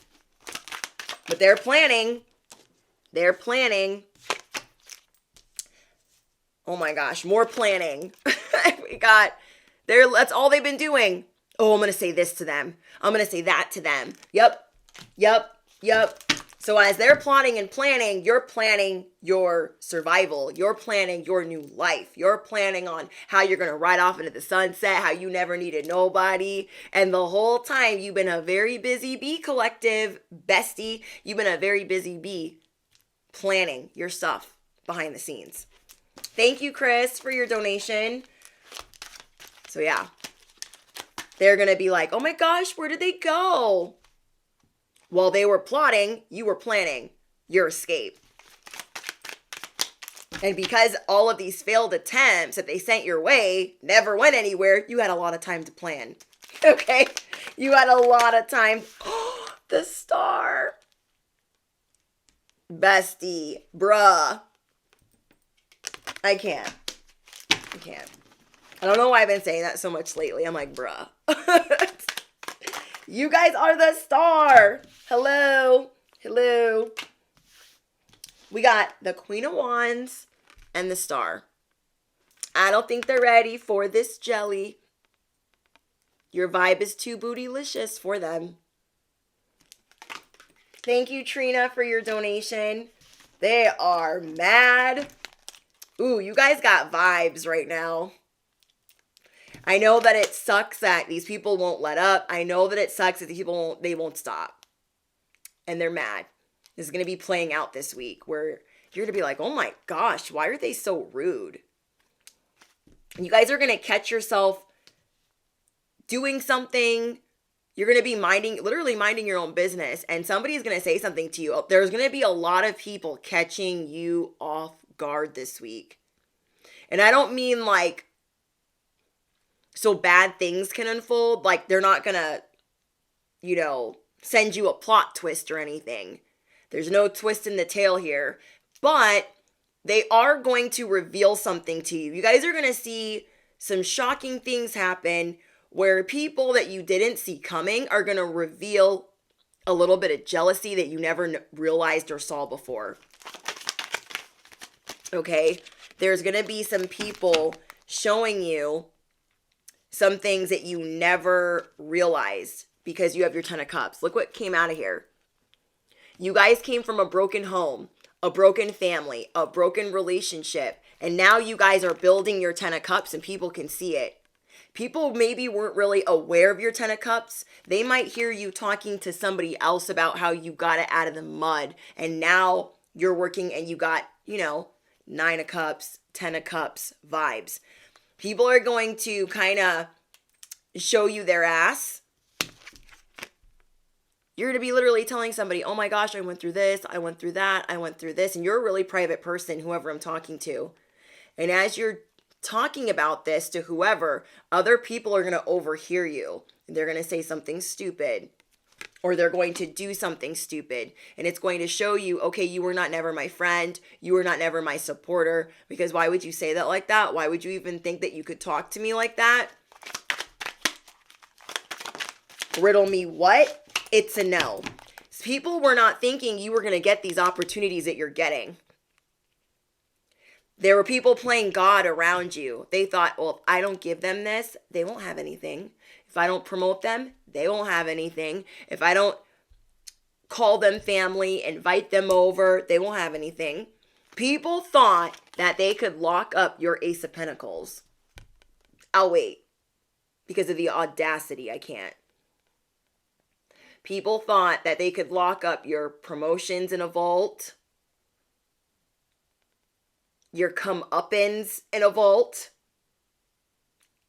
But they're planning. They're planning. Oh my gosh, more planning. That's all they've been doing. Oh, I'm going to say this to them. I'm going to say that to them. Yep. So as they're plotting and planning, you're planning your survival. You're planning your new life. You're planning on how you're going to ride off into the sunset, how you never needed nobody. And the whole time you've been a very busy bee collective, bestie. You've been a very busy bee planning your stuff behind the scenes. Thank you, Chris, for your donation. So yeah, they're going to be like, oh my gosh, where did they go? While they were plotting, you were planning your escape. And because all of these failed attempts that they sent your way never went anywhere, you had a lot of time to plan. Okay? You had a lot of time. Oh, the star. Bestie. Bruh. I can't. I don't know why I've been saying that so much lately. I'm like, bruh. You guys are the star. Hello. We got the Queen of Wands and the Star. I don't think they're ready for this jelly. Your vibe is too bootylicious for them. Thank you, Trina, for your donation. They are mad. Ooh, you guys got vibes right now. I know that it sucks that these people won't let up. I know that it sucks that these people won't stop. And they're mad. This is going to be playing out this week where you're going to be like, oh my gosh, why are they so rude? And you guys are going to catch yourself doing something. You're going to be literally minding your own business. And somebody's going to say something to you. There's going to be a lot of people catching you off guard this week. And I don't mean like, so bad things can unfold. Like they're not going to, send you a plot twist or anything. There's no twist in the tail here. But they are going to reveal something to you. You guys are going to see some shocking things happen where people that you didn't see coming are going to reveal a little bit of jealousy that you never realized or saw before. Okay? There's going to be some people showing you some things that you never realized because you have your 10 of cups. Look what came out of here. You guys came from a broken home, a broken family, a broken relationship, and now you guys are building your 10 of cups and people can see it. People maybe weren't really aware of your 10 of cups. They might hear you talking to somebody else about how you got it out of the mud and now you're working and you got, 9 of cups, 10 of cups vibes. People are going to kind of show you their ass. You're going to be literally telling somebody, oh my gosh, I went through this, I went through that, I went through this. And you're a really private person, whoever I'm talking to. And as you're talking about this to whoever, other people are going to overhear you. They're going to say something stupid. Or they're going to do something stupid. And it's going to show you, okay, you were not never my friend. You were not never my supporter. Because why would you say that like that? Why would you even think that you could talk to me like that? Riddle me what? It's a no. People were not thinking you were going to get these opportunities that you're getting. There were people playing God around you. They thought, well, if I don't give them this, they won't have anything. If I don't promote them, they won't have anything. If I don't call them family, invite them over, they won't have anything. People thought that they could lock up your Ace of Pentacles. I'll wait. Because of the audacity, I can't. People thought that they could lock up your promotions in a vault. Your come-uppins in a vault.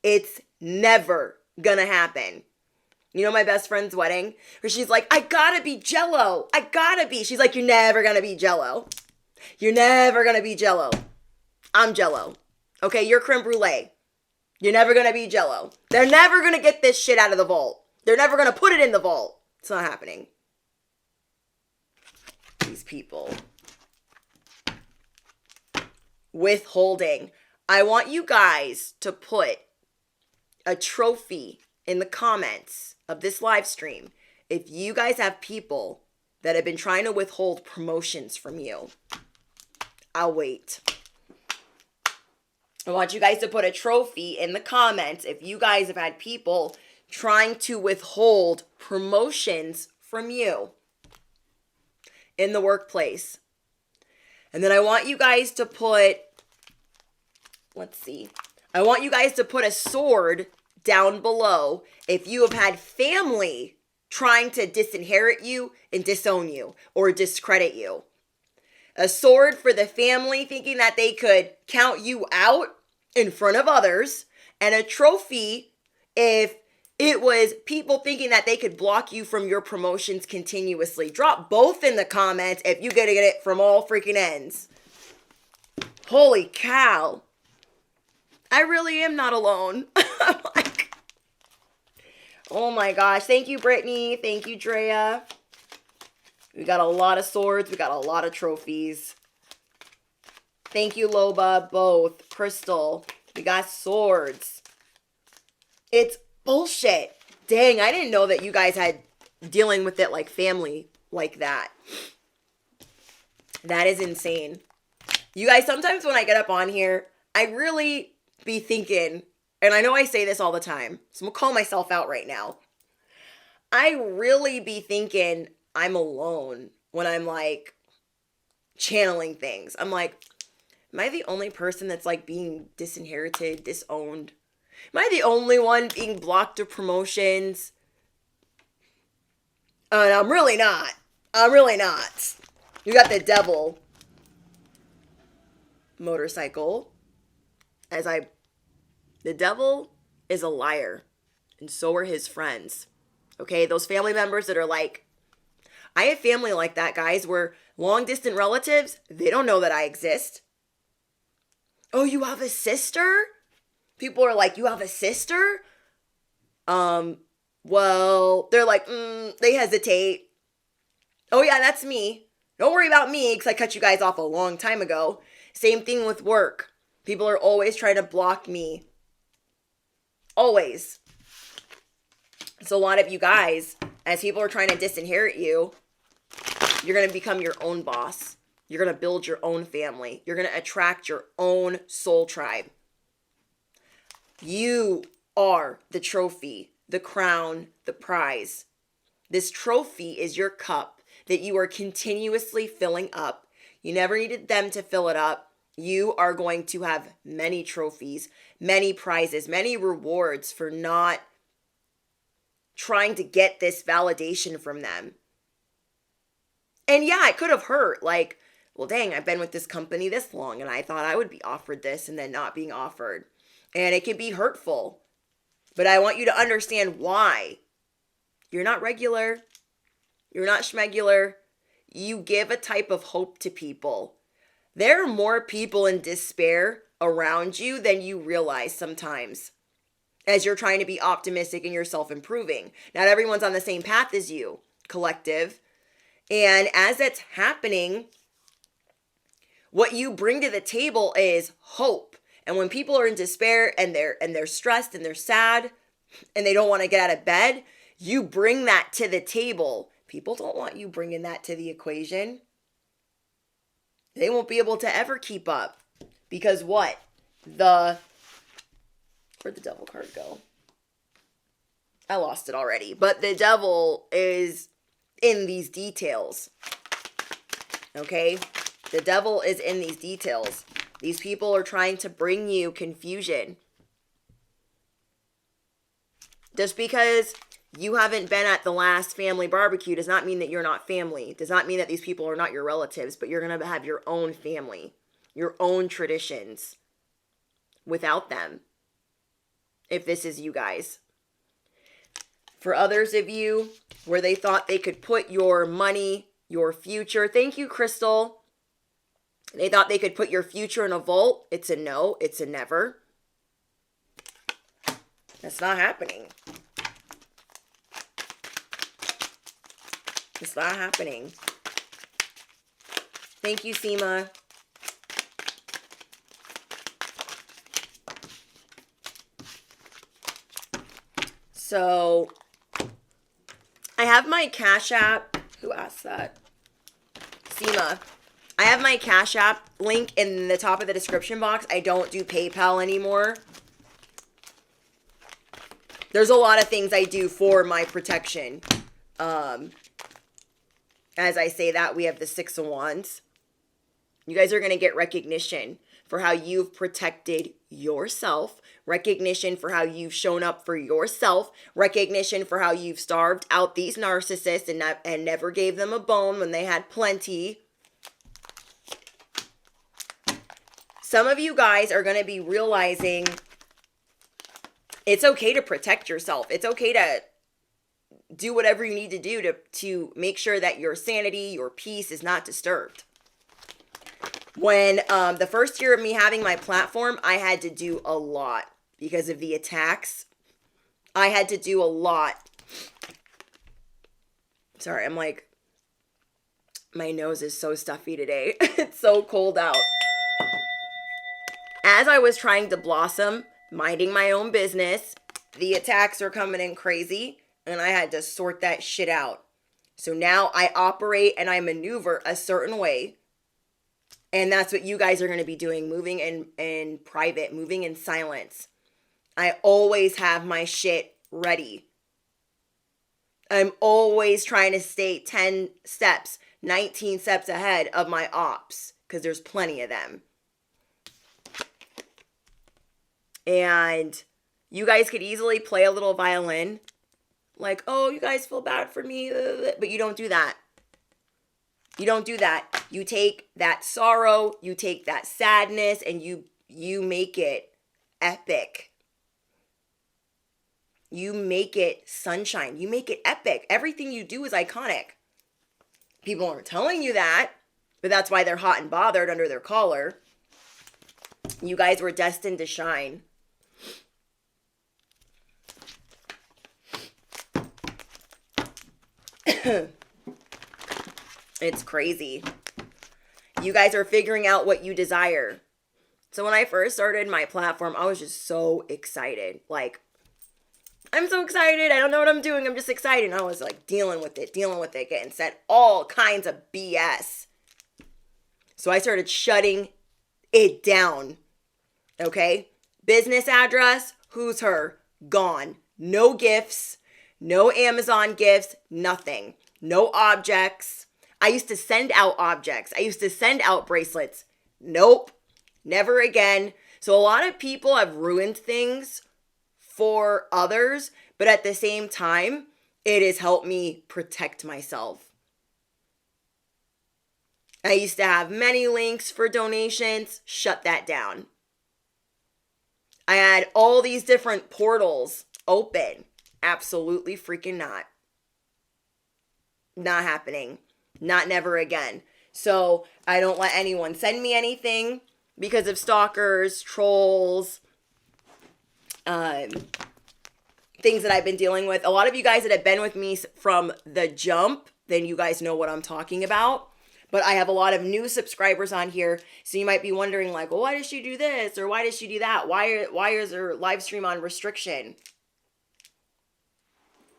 It's never gonna happen. You know my best friend's wedding? Where she's like, I gotta be Jello. I gotta be. She's like, you're never gonna be Jello. You're never gonna be Jello. I'm Jello. Okay, you're creme brulee. You're never gonna be Jello. They're never gonna get this shit out of the vault. They're never gonna put it in the vault. It's not happening. These people. Withholding. I want you guys to put a trophy in the comments of this live stream if you guys have people that have been trying to withhold promotions from you. I'll wait. I want you guys to put a trophy in the comments if you guys have had people trying to withhold promotions from you in the workplace. And then I want you guys to put, I want you guys to put a sword down below if you have had family trying to disinherit you and disown you or discredit you. A sword for the family thinking that they could count you out in front of others, and a trophy if it was people thinking that they could block you from your promotions continuously. Drop both in the comments if you get it from all freaking ends. Holy cow. I really am not alone. Like, oh my gosh. Thank you, Brittany. Thank you, Drea. We got a lot of swords. We got a lot of trophies. Thank you, Loba. Both. Crystal. We got swords. It's bullshit. Dang, I didn't know that you guys had dealing with it like family like that. That is insane. You guys, sometimes when I get up on here, I really be thinking, and I know I say this all the time, so I'm gonna call myself out right now. I really be thinking I'm alone when I'm like channeling things. I'm like, am I the only person that's like being disinherited, disowned? Am I the only one being blocked of promotions? And I'm really not. I'm really not. You got the devil motorcycle. The devil is a liar. And so are his friends. Okay, those family members that are like, I have family like that, guys, where long distant relatives, they don't know that I exist. Oh, you have a sister? People are like, you have a sister? Well, they're like, they hesitate. Oh yeah, that's me. Don't worry about me because I cut you guys off a long time ago. Same thing with work. People are always trying to block me. Always. So a lot of you guys, as people are trying to disinherit you, you're going to become your own boss. You're going to build your own family. You're going to attract your own soul tribe. You are the trophy, the crown, the prize. This trophy is your cup that you are continuously filling up. You never needed them to fill it up. You are going to have many trophies, many prizes, many rewards for not trying to get this validation from them. And yeah, it could have hurt. Like, well, dang, I've been with this company this long and I thought I would be offered this and then not being offered. And it can be hurtful. But I want you to understand why. You're not regular. You're not schmegular. You give a type of hope to people. There are more people in despair around you than you realize sometimes as you're trying to be optimistic and you're self-improving. Not everyone's on the same path as you, collective. And as that's happening, what you bring to the table is hope. And when people are in despair and they're stressed and they're sad and they don't want to get out of bed, you bring that to the table. People don't want you bringing that to the equation. They won't be able to ever keep up. Because what? Where'd the devil card go? I lost it already. But the devil is in these details. Okay? The devil is in these details. These people are trying to bring you confusion. Just because you haven't been at the last family barbecue does not mean that you're not family. Does not mean that these people are not your relatives, but you're going to have your own family, your own traditions without them. If this is you guys. For others of you, where they thought they could put your money, your future. Thank you, Crystal. They thought they could put your future in a vault. It's a no. It's a never. That's not happening. It's not happening. Thank you, Seema. So, I have my Cash App. Who asked that? Seema. I have my Cash App link in the top of the description box. I don't do PayPal anymore. There's a lot of things I do for my protection. As I say that, we have the Six of Wands. You guys are going to get recognition for how you've protected yourself, recognition for how you've shown up for yourself, recognition for how you've starved out these narcissists and never gave them a bone when they had plenty. Some of you guys are going to be realizing it's okay to protect yourself. It's okay to do whatever you need to do to make sure that your sanity, your peace is not disturbed. When the first year of me having my platform, I had to do a lot because of the attacks. I had to do a lot. Sorry, I'm like, my nose is so stuffy today. It's so cold out. As I was trying to blossom, minding my own business, the attacks are coming in crazy, and I had to sort that shit out. So now I operate and I maneuver a certain way. And that's what you guys are going to be doing, moving in private, moving in silence. I always have my shit ready. I'm always trying to stay 10 steps, 19 steps ahead of my ops because there's plenty of them. And you guys could easily play a little violin. Like, oh, you guys feel bad for me. But you don't do that. You don't do that. You take that sorrow, you take that sadness, and you make it epic. You make it sunshine. You make it epic. Everything you do is iconic. People aren't telling you that, but that's why they're hot and bothered under their collar. You guys were destined to shine. It's crazy. You guys are figuring out what you desire. So when I first started my platform, I was just so excited. Like, I'm so excited. I don't know what I'm doing. I'm just excited. And I was like dealing with it, getting sent all kinds of BS. So I started shutting it down. Okay? Business address, who's her? Gone. No gifts, no Amazon gifts, nothing. No objects. I used to send out objects. I used to send out bracelets. Nope. Never again. So a lot of people have ruined things for others, but at the same time, it has helped me protect myself. I used to have many links for donations. Shut that down. I had all these different portals open. Absolutely freaking not. Not happening. Not never again. So I don't let anyone send me anything because of stalkers, trolls, things that I've been dealing with. A lot of you guys that have been with me from the jump, then you guys know what I'm talking about. But I have a lot of new subscribers on here. So you might be wondering like, well, why does she do this? Or why does she do that? Why is her live stream on restriction?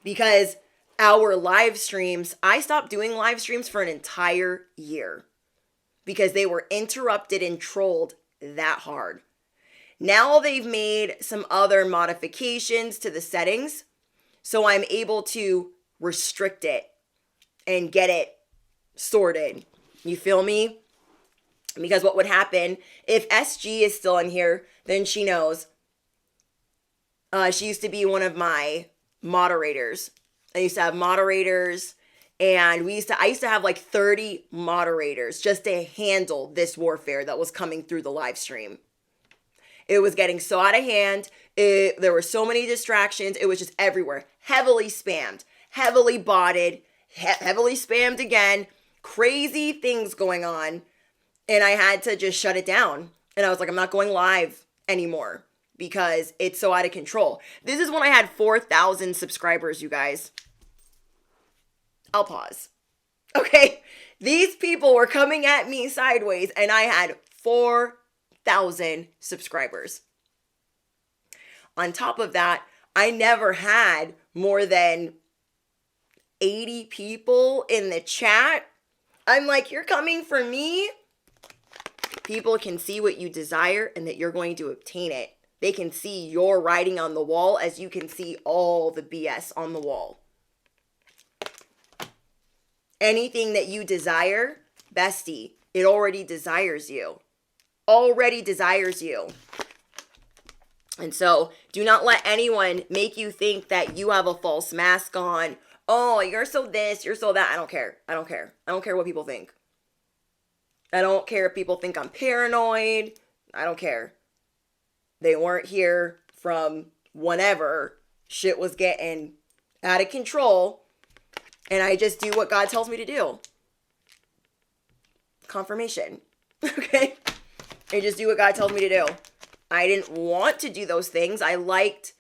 Because our live streams, I stopped doing live streams for an entire year because they were interrupted and trolled that hard. Now they've made some other modifications to the settings, so I'm able to restrict it and get it sorted. You feel me? Because what would happen if SG is still in here, then she knows. She used to be one of my moderators. I used to have moderators, and I used to have like 30 moderators just to handle this warfare that was coming through the live stream. It was getting so out of hand. There were so many distractions. It was just everywhere. Heavily spammed, heavily botted, heavily spammed again. Crazy things going on. And I had to just shut it down. And I was like, I'm not going live anymore because it's so out of control. This is when I had 4,000 subscribers, you guys. I'll pause. Okay. These people were coming at me sideways and I had 4,000 subscribers. On top of that, I never had more than 80 people in the chat. I'm like, you're coming for me? People can see what you desire and that you're going to obtain it. They can see your writing on the wall as you can see all the BS on the wall. Anything that you desire, bestie, it already desires you. Already desires you. And so do not let anyone make you think that you have a false mask on. Oh, you're so this, you're so that. I don't care. I don't care. I don't care what people think. I don't care if people think I'm paranoid. I don't care. They weren't here from whenever shit was getting out of control. And I just do what God tells me to do. Confirmation. Okay? I just do what God tells me to do. I didn't want to do those things. I liked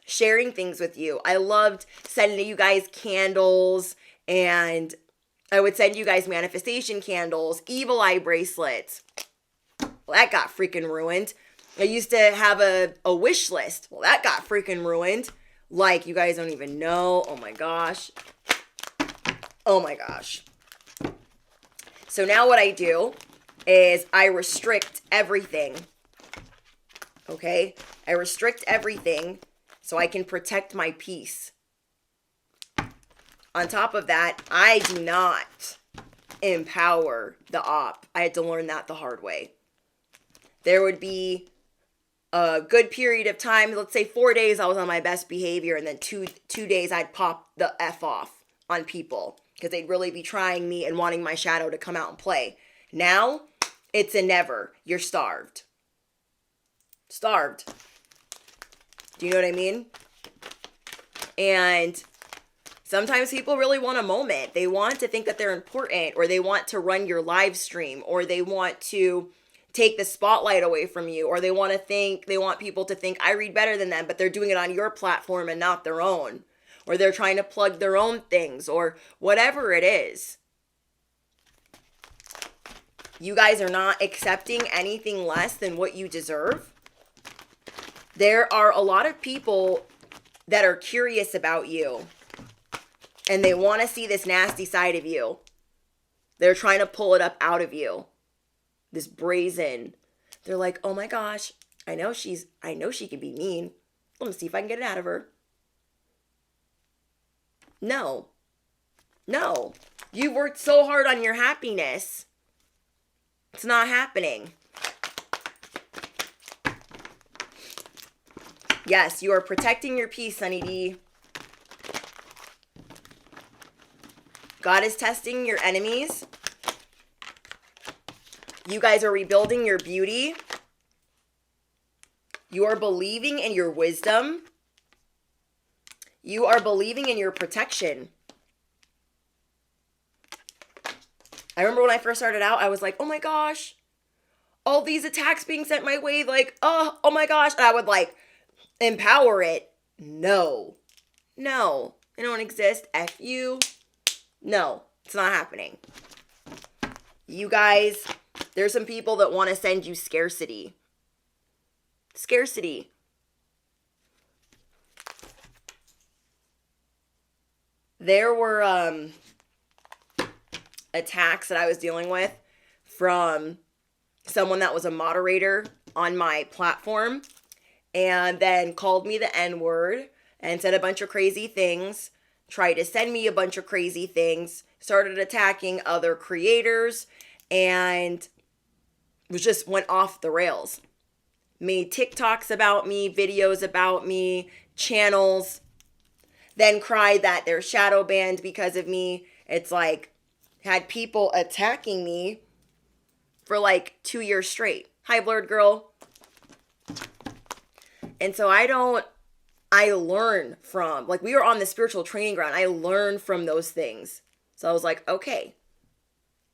sharing things with you. I loved sending you guys candles, and I would send you guys manifestation candles, evil eye bracelets. Well, that got freaking ruined. I used to have a wish list. Well, that got freaking ruined. Like, you guys don't even know. Oh my gosh. Oh my gosh. So now what I do is I restrict everything. Okay? I restrict everything so I can protect my peace. On top of that, I do not empower the op. I had to learn that the hard way. There would be a good period of time, let's say 4 days I was on my best behavior, and then two days I'd pop the F off on people because they'd really be trying me and wanting my shadow to come out and play. Now, it's a never. You're starved. Starved. Do you know what I mean? And sometimes people really want a moment. They want to think that they're important, or they want to run your live stream, or they want to take the spotlight away from you, or they want people to think I read better than them, but they're doing it on your platform and not their own, or they're trying to plug their own things, or whatever it is. You guys are not accepting anything less than what you deserve. There are a lot of people that are curious about you, and they want to see this nasty side of you. They're trying to pull it up out of you. This brazen. They're like, oh my gosh, I know she can be mean. Let me see if I can get it out of her. No. You worked so hard on your happiness. It's not happening. Yes, you are protecting your peace, Sunny D. God is testing your enemies. You guys are rebuilding your beauty. You are believing in your wisdom. You are believing in your protection. I remember when I first started out, I was like, oh my gosh, all these attacks being sent my way, like, oh my gosh. And I would like empower it. No, they don't exist. F you. No, it's not happening. You guys, there's some people that want to send you scarcity. Scarcity. There were attacks that I was dealing with from someone that was a moderator on my platform, and then called me the N-word and said a bunch of crazy things, tried to send me a bunch of crazy things, started attacking other creators, and went off the rails. Made TikToks about me, videos about me, channels, then cried that they're shadow banned because of me. It's like, had people attacking me for like 2 years straight. Hi, Blurred Girl. And so I learn from, like, we were on the spiritual training ground. I learned from those things. So I was like, okay,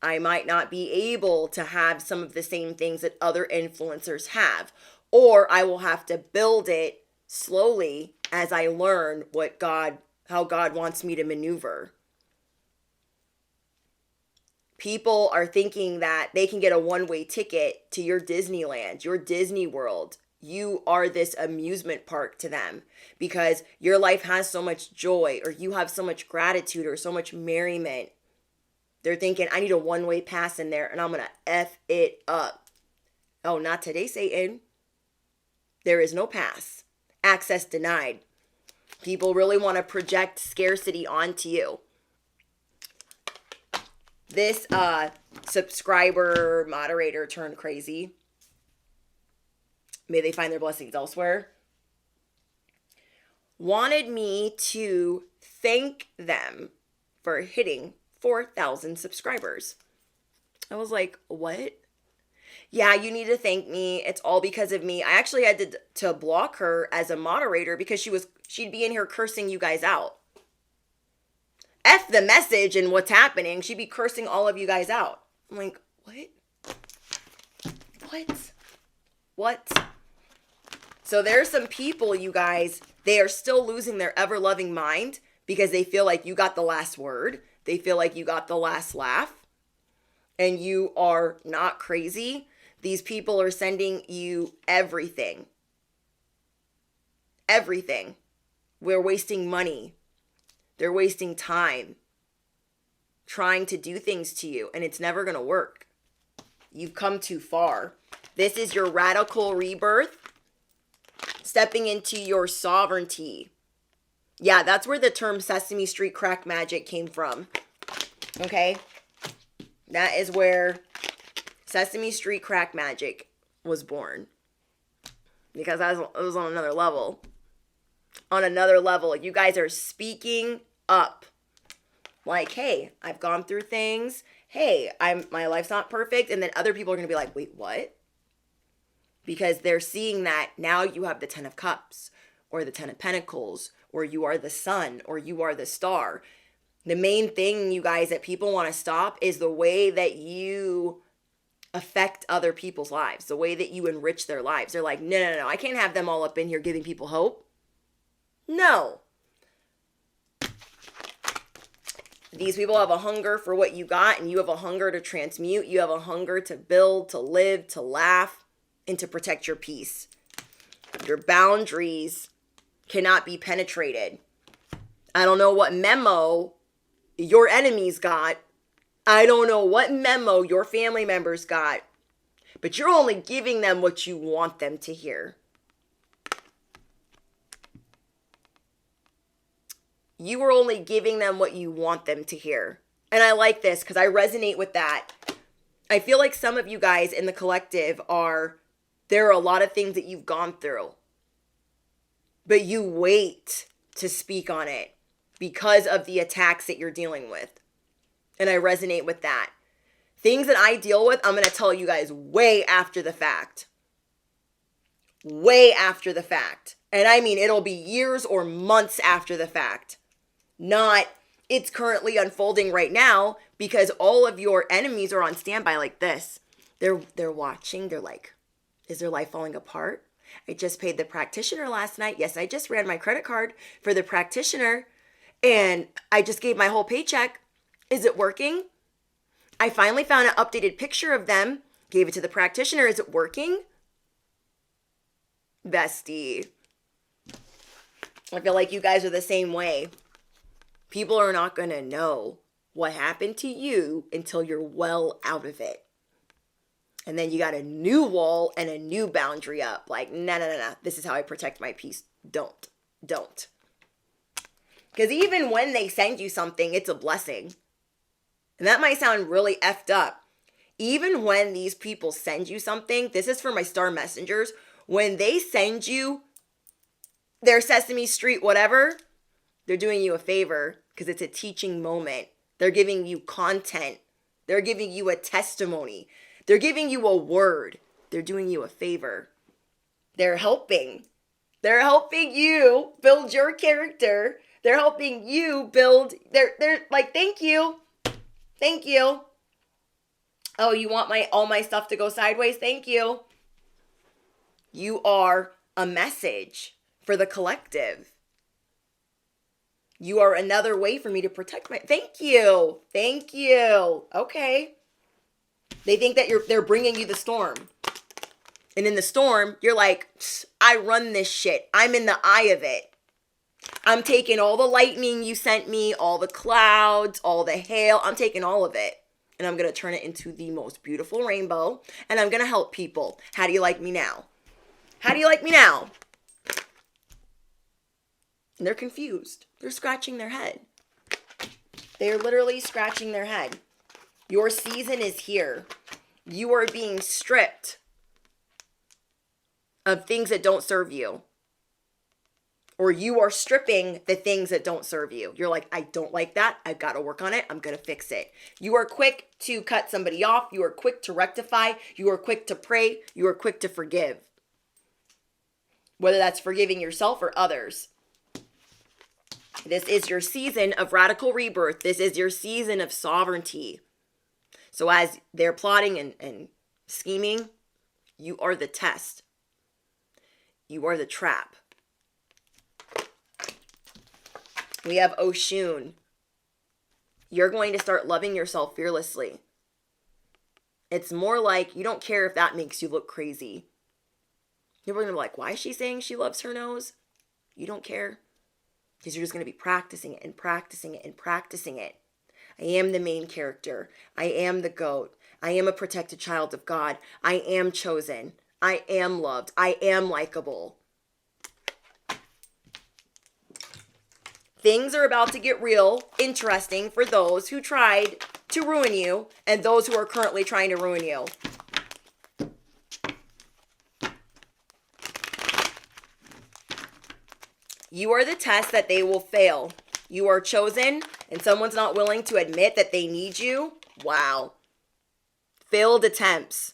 I might not be able to have some of the same things that other influencers have, or I will have to build it slowly as I learn how God wants me to maneuver. People are thinking that they can get a one-way ticket to your Disneyland, your Disney World. You are this amusement park to them because your life has so much joy, or you have so much gratitude, or so much merriment. They're thinking, I need a one-way pass in there and I'm going to F it up. Oh, not today, Satan. There is no pass. Access denied. People really want to project scarcity onto you. This subscriber moderator turned crazy. May they find their blessings elsewhere. Wanted me to thank them for hitting 4,000 subscribers. I was like, what? Yeah, you need to thank me. It's all because of me. I actually had to block her as a moderator because she'd be in here cursing you guys out. F the message and what's happening. She'd be cursing all of you guys out. I'm like, what? So there's some people, you guys, they are still losing their ever-loving mind because they feel like you got the last word. They feel like you got the last laugh. And you are not crazy. These people are sending you everything. Everything. We're wasting money. They're wasting time trying to do things to you, and it's never going to work. You've come too far. This is your radical rebirth, stepping into your sovereignty. Yeah, that's where the term Sesame Street crack magic came from. Okay? That is where Sesame Street crack magic was born. Because it was on another level. On another level. You guys are speaking up. Like, hey, I've gone through things. Hey, my life's not perfect. And then other people are going to be like, wait, what? Because they're seeing that now you have the 10 of Cups or the 10 of Pentacles, or you are the sun, or you are the star. The main thing, you guys, that people want to stop is the way that you affect other people's lives, the way that you enrich their lives. They're like, no, I can't have them all up in here giving people hope. No. These people have a hunger for what you got, and you have a hunger to transmute. You have a hunger to build, to live, to laugh, and to protect your peace. Your boundaries cannot be penetrated. I don't know what memo your enemies got. I don't know what memo your family members got. But you're only giving them what you want them to hear. You are only giving them what you want them to hear. And I like this because I resonate with that. I feel like some of you guys in the collective there are a lot of things that you've gone through. But you wait to speak on it because of the attacks that you're dealing with. And I resonate with that. Things that I deal with, I'm going to tell you guys way after the fact. Way after the fact. And I mean, it'll be years or months after the fact. Not, it's currently unfolding right now, because all of your enemies are on standby like this. They're watching. They're like, is their life falling apart? I just paid the practitioner last night. Yes, I just ran my credit card for the practitioner. And I just gave my whole paycheck. Is it working? I finally found an updated picture of them. Gave it to the practitioner. Is it working? Bestie. I feel like you guys are the same way. People are not going to know what happened to you until you're well out of it. And then you got a new wall and a new boundary up. Like, no. This is how I protect my peace. Don't. Because even when they send you something, it's a blessing. And that might sound really effed up. Even when these people send you something, this is for my star messengers. When they send you their Sesame Street whatever, they're doing you a favor because it's a teaching moment. They're giving you content. They're giving you a testimony. They're giving you a word. They're doing you a favor. They're helping. They're helping you build your character. They're helping you build. They're like, thank you. Thank you. Oh, you want all my stuff to go sideways? Thank you. You are a message for the collective. You are another way for me to protect my. Thank you. Okay. They think that they're bringing you the storm. And in the storm, you're like, I run this shit. I'm in the eye of it. I'm taking all the lightning you sent me, all the clouds, all the hail. I'm taking all of it. And I'm going to turn it into the most beautiful rainbow. And I'm going to help people. How do you like me now? How do you like me now? And they're confused. They're scratching their head. They're literally scratching their head. Your season is here. You are being stripped of things that don't serve you. Or you are stripping the things that don't serve you. You're like, I don't like that. I've got to work on it. I'm going to fix it. You are quick to cut somebody off. You are quick to rectify. You are quick to pray. You are quick to forgive. Whether that's forgiving yourself or others. This is your season of radical rebirth. This is your season of sovereignty. So as they're plotting and scheming, you are the test. You are the trap. We have Oshun. You're going to start loving yourself fearlessly. It's more like you don't care if that makes you look crazy. People are going to be like, why is she saying she loves her nose? You don't care. Because you're just going to be practicing it and practicing it and practicing it. I am the main character. I am the goat. I am a protected child of God. I am chosen. I am loved. I am likable. Things are about to get real interesting for those who tried to ruin you and those who are currently trying to ruin you. You are the test that they will fail. You are chosen, and someone's not willing to admit that they need you. Wow. Failed attempts.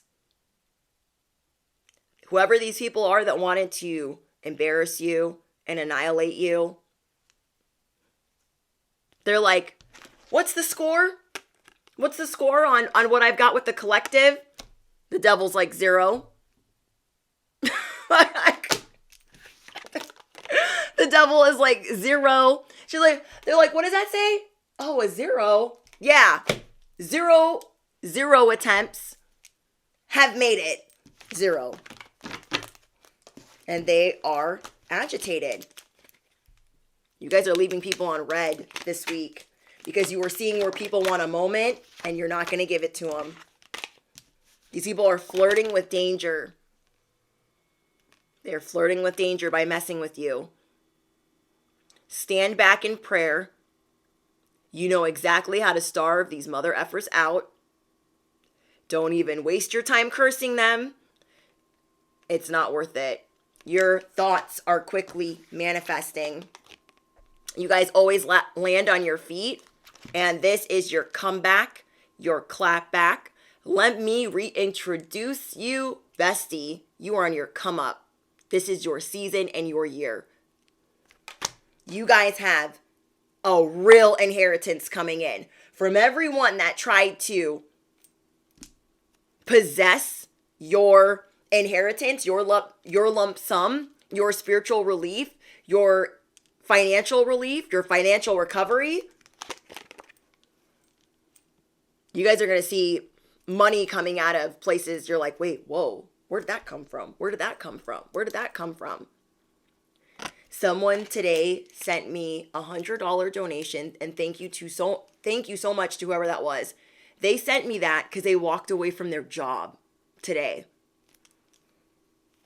Whoever these people are that wanted to embarrass you and annihilate you, they're like, what's the score? What's the score on what I've got with the collective? The devil's like 0. The devil is like 0. She's like, they're like, what does that say? Oh, a 0. Yeah. 0 attempts have made it 0. And they are agitated. You guys are leaving people on red this week because you were seeing where people want a moment and you're not going to give it to them. These people are flirting with danger. They're flirting with danger by messing with you. Stand back in prayer. You know exactly how to starve these mother effers out. Don't even waste your time cursing them. It's not worth it. Your thoughts are quickly manifesting. You guys always land on your feet. And this is your comeback, your clap back. Let me reintroduce you, bestie. You are on your come up. This is your season and your year. You guys have a real inheritance coming in from everyone that tried to possess your inheritance, your lump sum, your spiritual relief, your financial relief, your financial recovery. You guys are going to see money coming out of places you're like, wait, whoa, where did that come from? Where did that come from? Where did that come from? Someone today sent me $100 donation, and thank you so much to whoever that was. They sent me that because they walked away from their job today.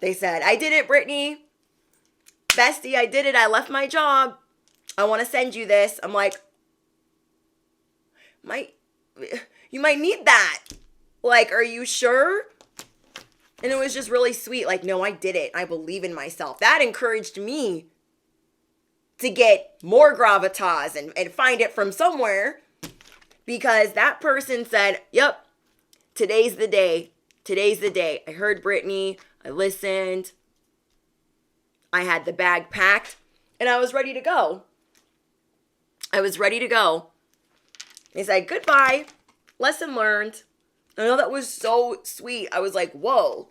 They said, I did it, Brittany. Bestie, I did it. I left my job. I want to send you this. I'm like, you might need that. Like, are you sure? And it was just really sweet. Like, no, I did it. I believe in myself. That encouraged me to get more gravitas and find it from somewhere, because that person said, yep, today's the day. Today's the day. I heard Brittany. I listened. I had the bag packed and I was ready to go. They said, goodbye. Lesson learned. I know that was so sweet. I was like, whoa.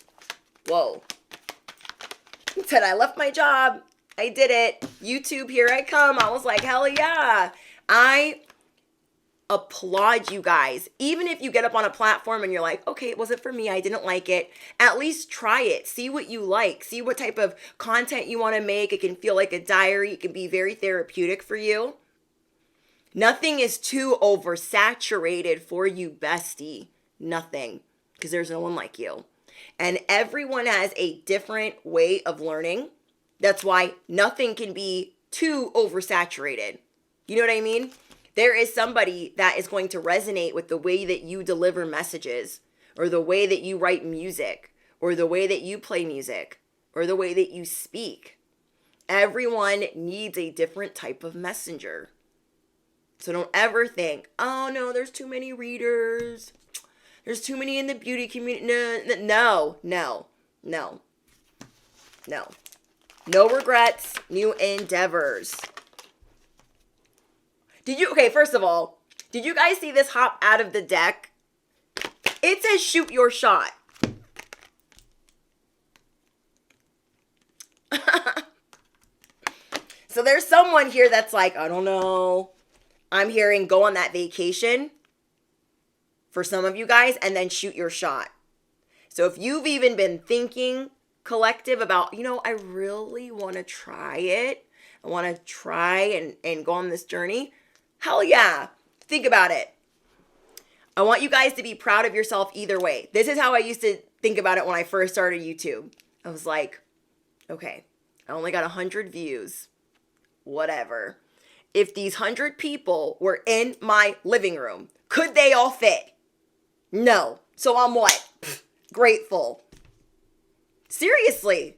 He said, I left my job. I did it. YouTube, here I come. I was like, hell yeah. I applaud you guys. Even if you get up on a platform and you're like, okay, it wasn't for me. I didn't like it. At least try it. See what you like. See what type of content you want to make. It can feel like a diary. It can be very therapeutic for you. Nothing is too oversaturated for you, bestie. Nothing. Because there's no one like you. And everyone has a different way of learning. That's why nothing can be too oversaturated. You know what I mean? There is somebody that is going to resonate with the way that you deliver messages, or the way that you write music, or the way that you play music, or the way that you speak. Everyone needs a different type of messenger. So don't ever think, oh no, there's too many readers. There's too many in the beauty community. No. No regrets, new endeavors. First of all, did you guys see this hop out of the deck? It says shoot your shot. So there's someone here that's like, I don't know. I'm hearing go on that vacation for some of you guys and then shoot your shot. So if you've even been thinking, collective, about, I really want to try it. I want to try and go on this journey. Hell yeah. Think about it. I want you guys to be proud of yourself either way. This is how I used to think about it when I first started YouTube. I was like, okay, I only got 100 views. Whatever. If these 100 people were in my living room Could they all fit? No. So I'm what? Grateful. Seriously.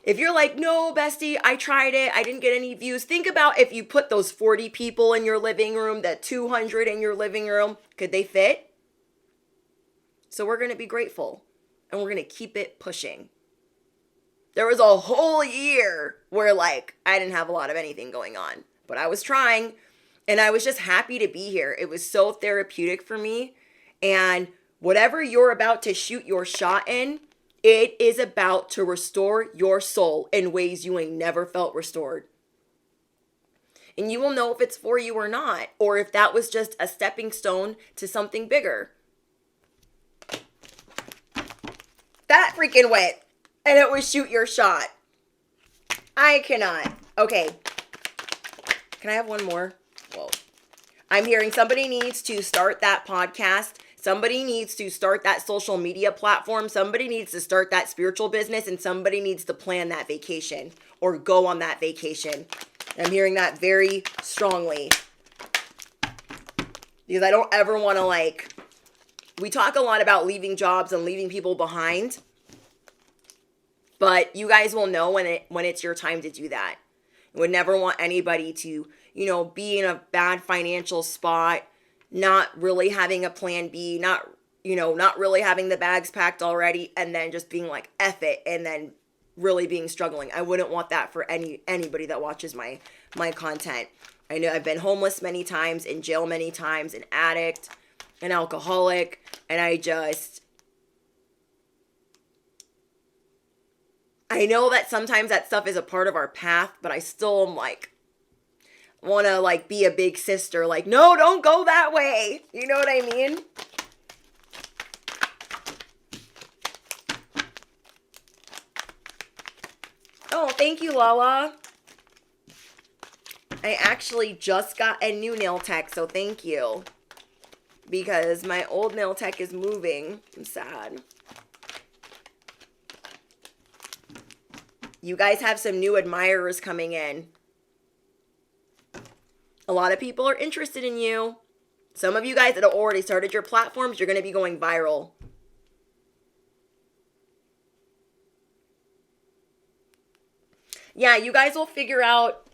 If you're like, no, bestie, I tried it, I didn't get any views. Think about if you put those 40 people in your living room, that 200 in your living room, could they fit? So we're going to be grateful and we're going to keep it pushing. There was a whole year where like I didn't have a lot of anything going on, but I was trying and I was just happy to be here. It was so therapeutic for me. And whatever you're about to shoot your shot in, it is about to restore your soul in ways you ain't never felt restored. And you will know if it's for you or not, or if that was just a stepping stone to something bigger. That freaking went. And it was shoot your shot. I cannot. Okay. Can I have one more? Whoa. I'm hearing somebody needs to start that podcast. Somebody needs to start that social media platform. Somebody needs to start that spiritual business. And somebody needs to plan that vacation or go on that vacation. I'm hearing that very strongly. Because I don't ever want to like... We talk a lot about leaving jobs and leaving people behind. But you guys will know when it's your time to do that. I would never want anybody to, be in a bad financial spot, not really having a plan B, not really having the bags packed already, and then just being like, F it, and then really being struggling. I wouldn't want that for anybody that watches my content. I know I've been homeless many times, in jail many times, an addict, an alcoholic, and I know that sometimes that stuff is a part of our path, but I still am like, want to like be a big sister. Like, no, don't go that way. You know what I mean? Oh, thank you, Lala. I actually just got a new nail tech, so thank you. Because my old nail tech is moving. I'm sad. You guys have some new admirers coming in. A lot of people are interested in you. Some of you guys that have already started your platforms, you're going to be going viral. Yeah, you guys will figure out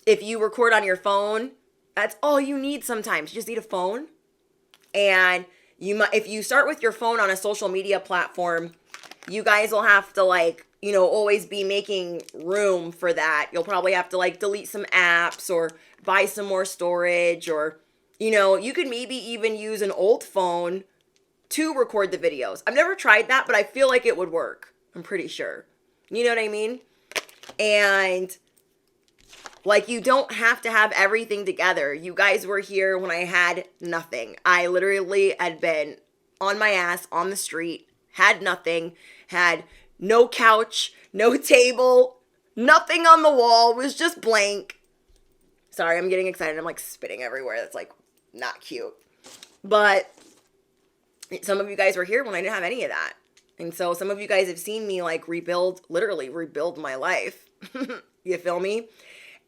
if you record on your phone, that's all you need sometimes. You just need a phone. And if you start with your phone on a social media platform, you guys will have to always be making room for that. You'll probably have to delete some apps or buy some more storage, or, you could maybe even use an old phone to record the videos. I've never tried that, but I feel like it would work. I'm pretty sure. You know what I mean? And you don't have to have everything together. You guys were here when I had nothing. I literally had been on my ass on the street, had nothing, had no couch, no table, nothing on the wall, was just blank. Sorry, I'm getting excited. I'm spitting everywhere. That's not cute. But some of you guys were here when I didn't have any of that. And so some of you guys have seen me literally rebuild my life. You feel me?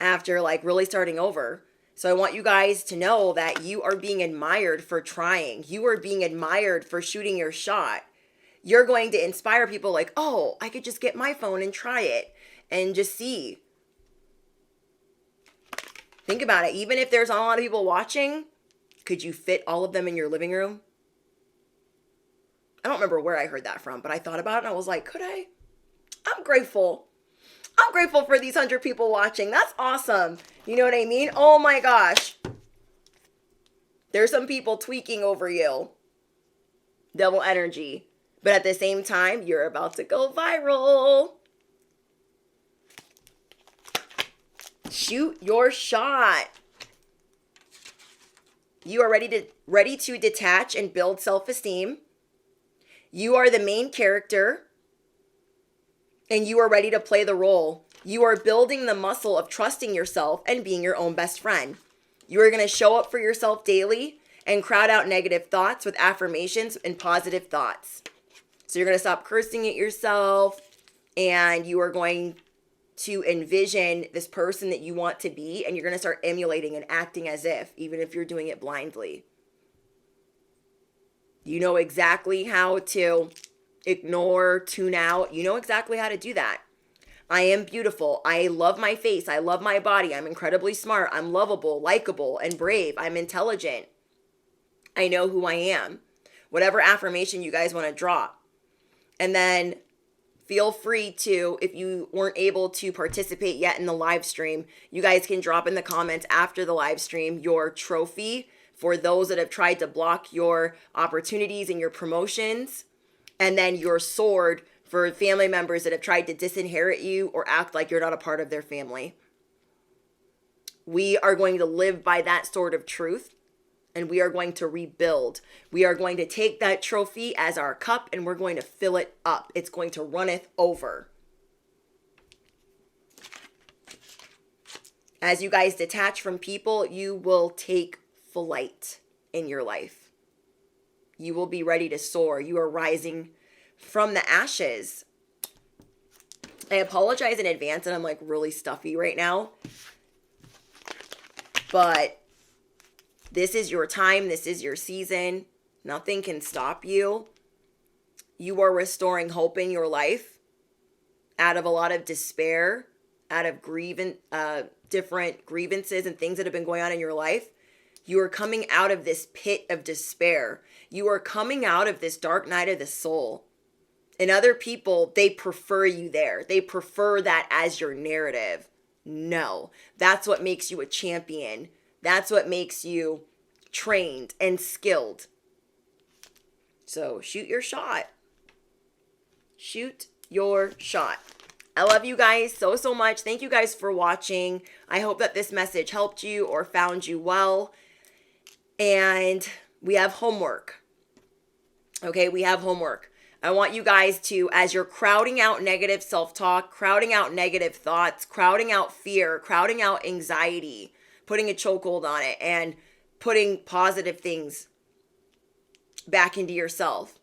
After really starting over. So I want you guys to know that you are being admired for trying. You are being admired for shooting your shot. You're going to inspire people oh, I could just get my phone and try it and just see. Think about it. Even if there's not a lot of people watching, could you fit all of them in your living room? I don't remember where I heard that from, but I thought about it and I was like, could I? I'm grateful. I'm grateful for these 100 people watching. That's awesome. You know what I mean? Oh my gosh. There's some people tweaking over you. Double energy. But at the same time, you're about to go viral. Shoot your shot. You are ready to detach and build self-esteem. You are the main character. And you are ready to play the role. You are building the muscle of trusting yourself and being your own best friend. You are going to show up for yourself daily and crowd out negative thoughts with affirmations and positive thoughts. So you're going to stop cursing at yourself, and you are going to envision this person that you want to be, and you're going to start emulating and acting as if, even if you're doing it blindly. You know exactly how to ignore, tune out. You know exactly how to do that. I am beautiful. I love my face. I love my body. I'm incredibly smart. I'm lovable, likable, and brave. I'm intelligent. I know who I am. Whatever affirmation you guys want to drop. And then feel free to, if you weren't able to participate yet in the live stream, you guys can drop in the comments after the live stream your trophy for those that have tried to block your opportunities and your promotions, and then your sword for family members that have tried to disinherit you or act like you're not a part of their family. We are going to live by that sword of truth, and we are going to rebuild. We are going to take that trophy as our cup, and we're going to fill it up. It's going to runneth over. As you guys detach from people, you will take flight in your life. You will be ready to soar. You are rising from the ashes. I apologize in advance, and I'm like really stuffy right now. But this is your time. This is your season. Nothing can stop you. You are restoring hope in your life out of a lot of despair, out of different grievances and things that have been going on in your life. You are coming out of this pit of despair. You are coming out of this dark night of the soul. And other people, they prefer you there. They prefer that as your narrative. No, that's what makes you a champion. That's what makes you trained and skilled. So shoot your shot. Shoot your shot. I love you guys so, so much. Thank you guys for watching. I hope that this message helped you or found you well. And we have homework. Okay, we have homework. I want you guys to, as you're crowding out negative self-talk, crowding out negative thoughts, crowding out fear, crowding out anxiety, putting a chokehold on it, and putting positive things back into yourself,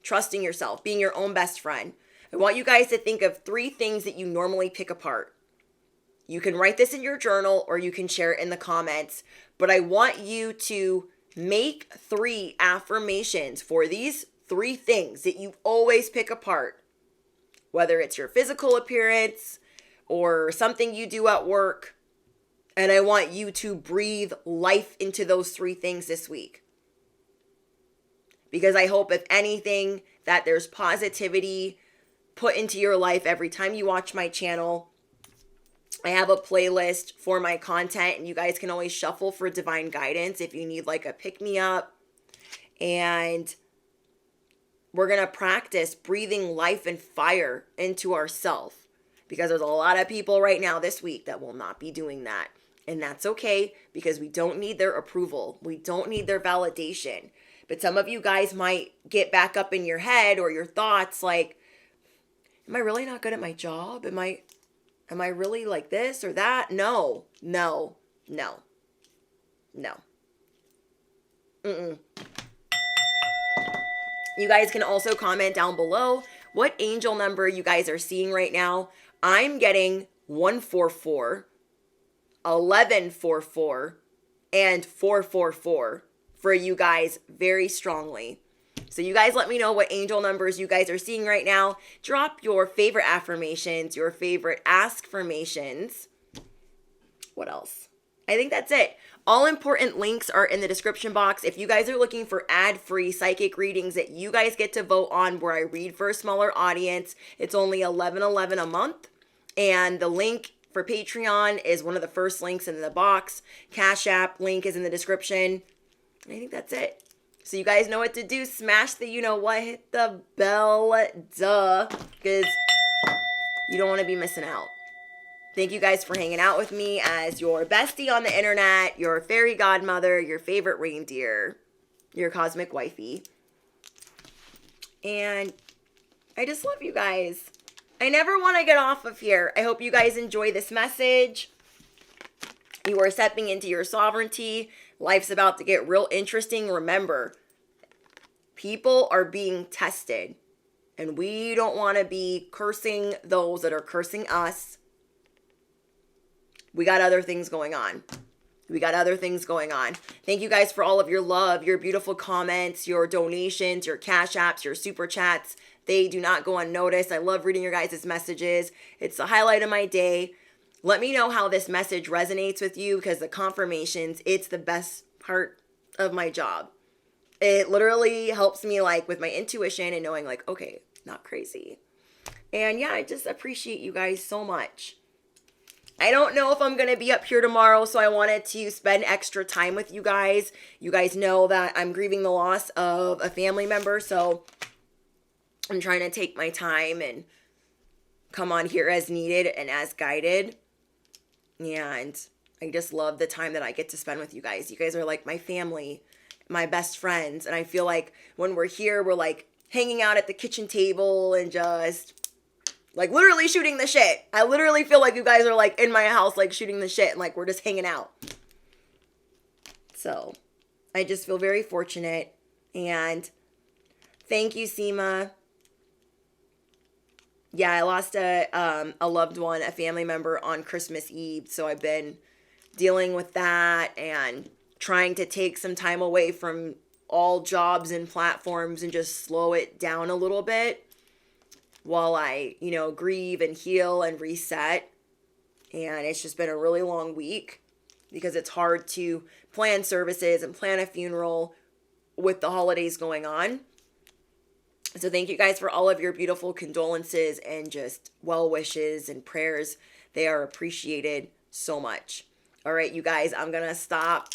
trusting yourself, being your own best friend. I want you guys to think of 3 things that you normally pick apart. You can write this in your journal or you can share it in the comments, but I want you to make 3 affirmations for these 3 things that you always pick apart, whether it's your physical appearance or something you do at work. And I want you to breathe life into those 3 things this week. Because I hope, if anything, that there's positivity put into your life every time you watch my channel. I have a playlist for my content, and you guys can always shuffle for divine guidance if you need like a pick-me-up. And we're going to practice breathing life and fire into ourselves, because there's a lot of people right now this week that will not be doing that. And that's okay, because we don't need their approval. We don't need their validation. But some of you guys might get back up in your head or your thoughts like, am I really not good at my job? Am I really like this or that? No. You guys can also comment down below what angel number you guys are seeing right now. I'm getting 144, 1144, and 444 for you guys very strongly. So you guys let me know what angel numbers you guys are seeing right now. Drop your favorite affirmations, your favorite ask-formations. What else? I think that's it. All important links are in the description box. If you guys are looking for ad-free psychic readings that you guys get to vote on, where I read for a smaller audience, it's only $11.11 a month. And the link for Patreon is one of the first links in the box. Cash App link is in the description. I think that's it. So you guys know what to do. Smash the you-know-what. Hit the bell. Duh. Because you don't want to be missing out. Thank you guys for hanging out with me as your bestie on the internet, your fairy godmother, your favorite reindeer, your cosmic wifey. And I just love you guys. I never want to get off of here. I hope you guys enjoy this message. You are stepping into your sovereignty. Life's about to get real interesting. Remember, people are being tested, and we don't want to be cursing those that are cursing us. we got other things going on. We got other things going on. Thank you guys for all of your love, your beautiful comments, your donations, your cash apps, your super chats. They do not go unnoticed. I love reading your guys' messages. It's the highlight of my day. Let me know how this message resonates with you, because the confirmations, it's the best part of my job. It literally helps me like with my intuition and knowing like, okay, not crazy. And yeah, I just appreciate you guys so much. I don't know if I'm going to be up here tomorrow, so I wanted to spend extra time with you guys. You guys know that I'm grieving the loss of a family member, so I'm trying to take my time and come on here as needed and as guided. And I just love the time that I get to spend with you guys. You guys are like my family, my best friends. And I feel like when we're here, we're like hanging out at the kitchen table and just like literally shooting the shit. I literally feel like you guys are like in my house, like shooting the shit, and like we're just hanging out. So I just feel very fortunate. And thank you, Seema. Yeah, I lost a loved one, a family member on Christmas Eve. So I've been dealing with that and trying to take some time away from all jobs and platforms and just slow it down a little bit while I, grieve and heal and reset. And it's just been a really long week because it's hard to plan services and plan a funeral with the holidays going on. So thank you guys for all of your beautiful condolences and just well wishes and prayers. They are appreciated so much. All right, you guys, I'm going to stop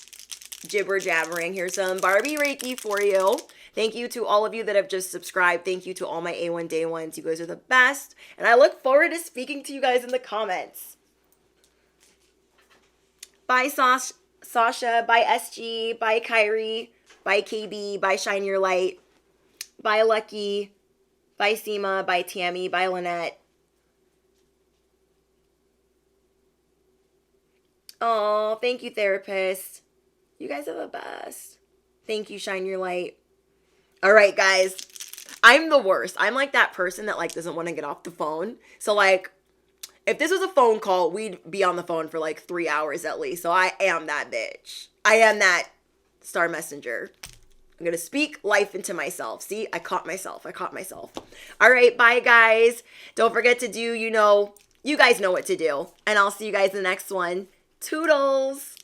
jibber jabbering. Here's some Barbie Reiki for you. Thank you to all of you that have just subscribed. Thank you to all my A1 Day Ones. You guys are the best. And I look forward to speaking to you guys in the comments. Bye, Sasha. Bye, SG. Bye, Kyrie. Bye, KB. Bye, Shine Your Light. Bye, Lucky. Bye, Seema. Bye, Tammy. Bye, Lynette. Oh, thank you, therapist. You guys are the best. Thank you, Shine Your Light. All right, guys. I'm the worst. I'm like that person that like doesn't want to get off the phone. So like, if this was a phone call, we'd be on the phone for like 3 hours at least. So I am that bitch. I am that star messenger. I'm going to speak life into myself. See, I caught myself. All right, bye, guys. Don't forget to do, you guys know what to do. And I'll see you guys in the next one. Toodles.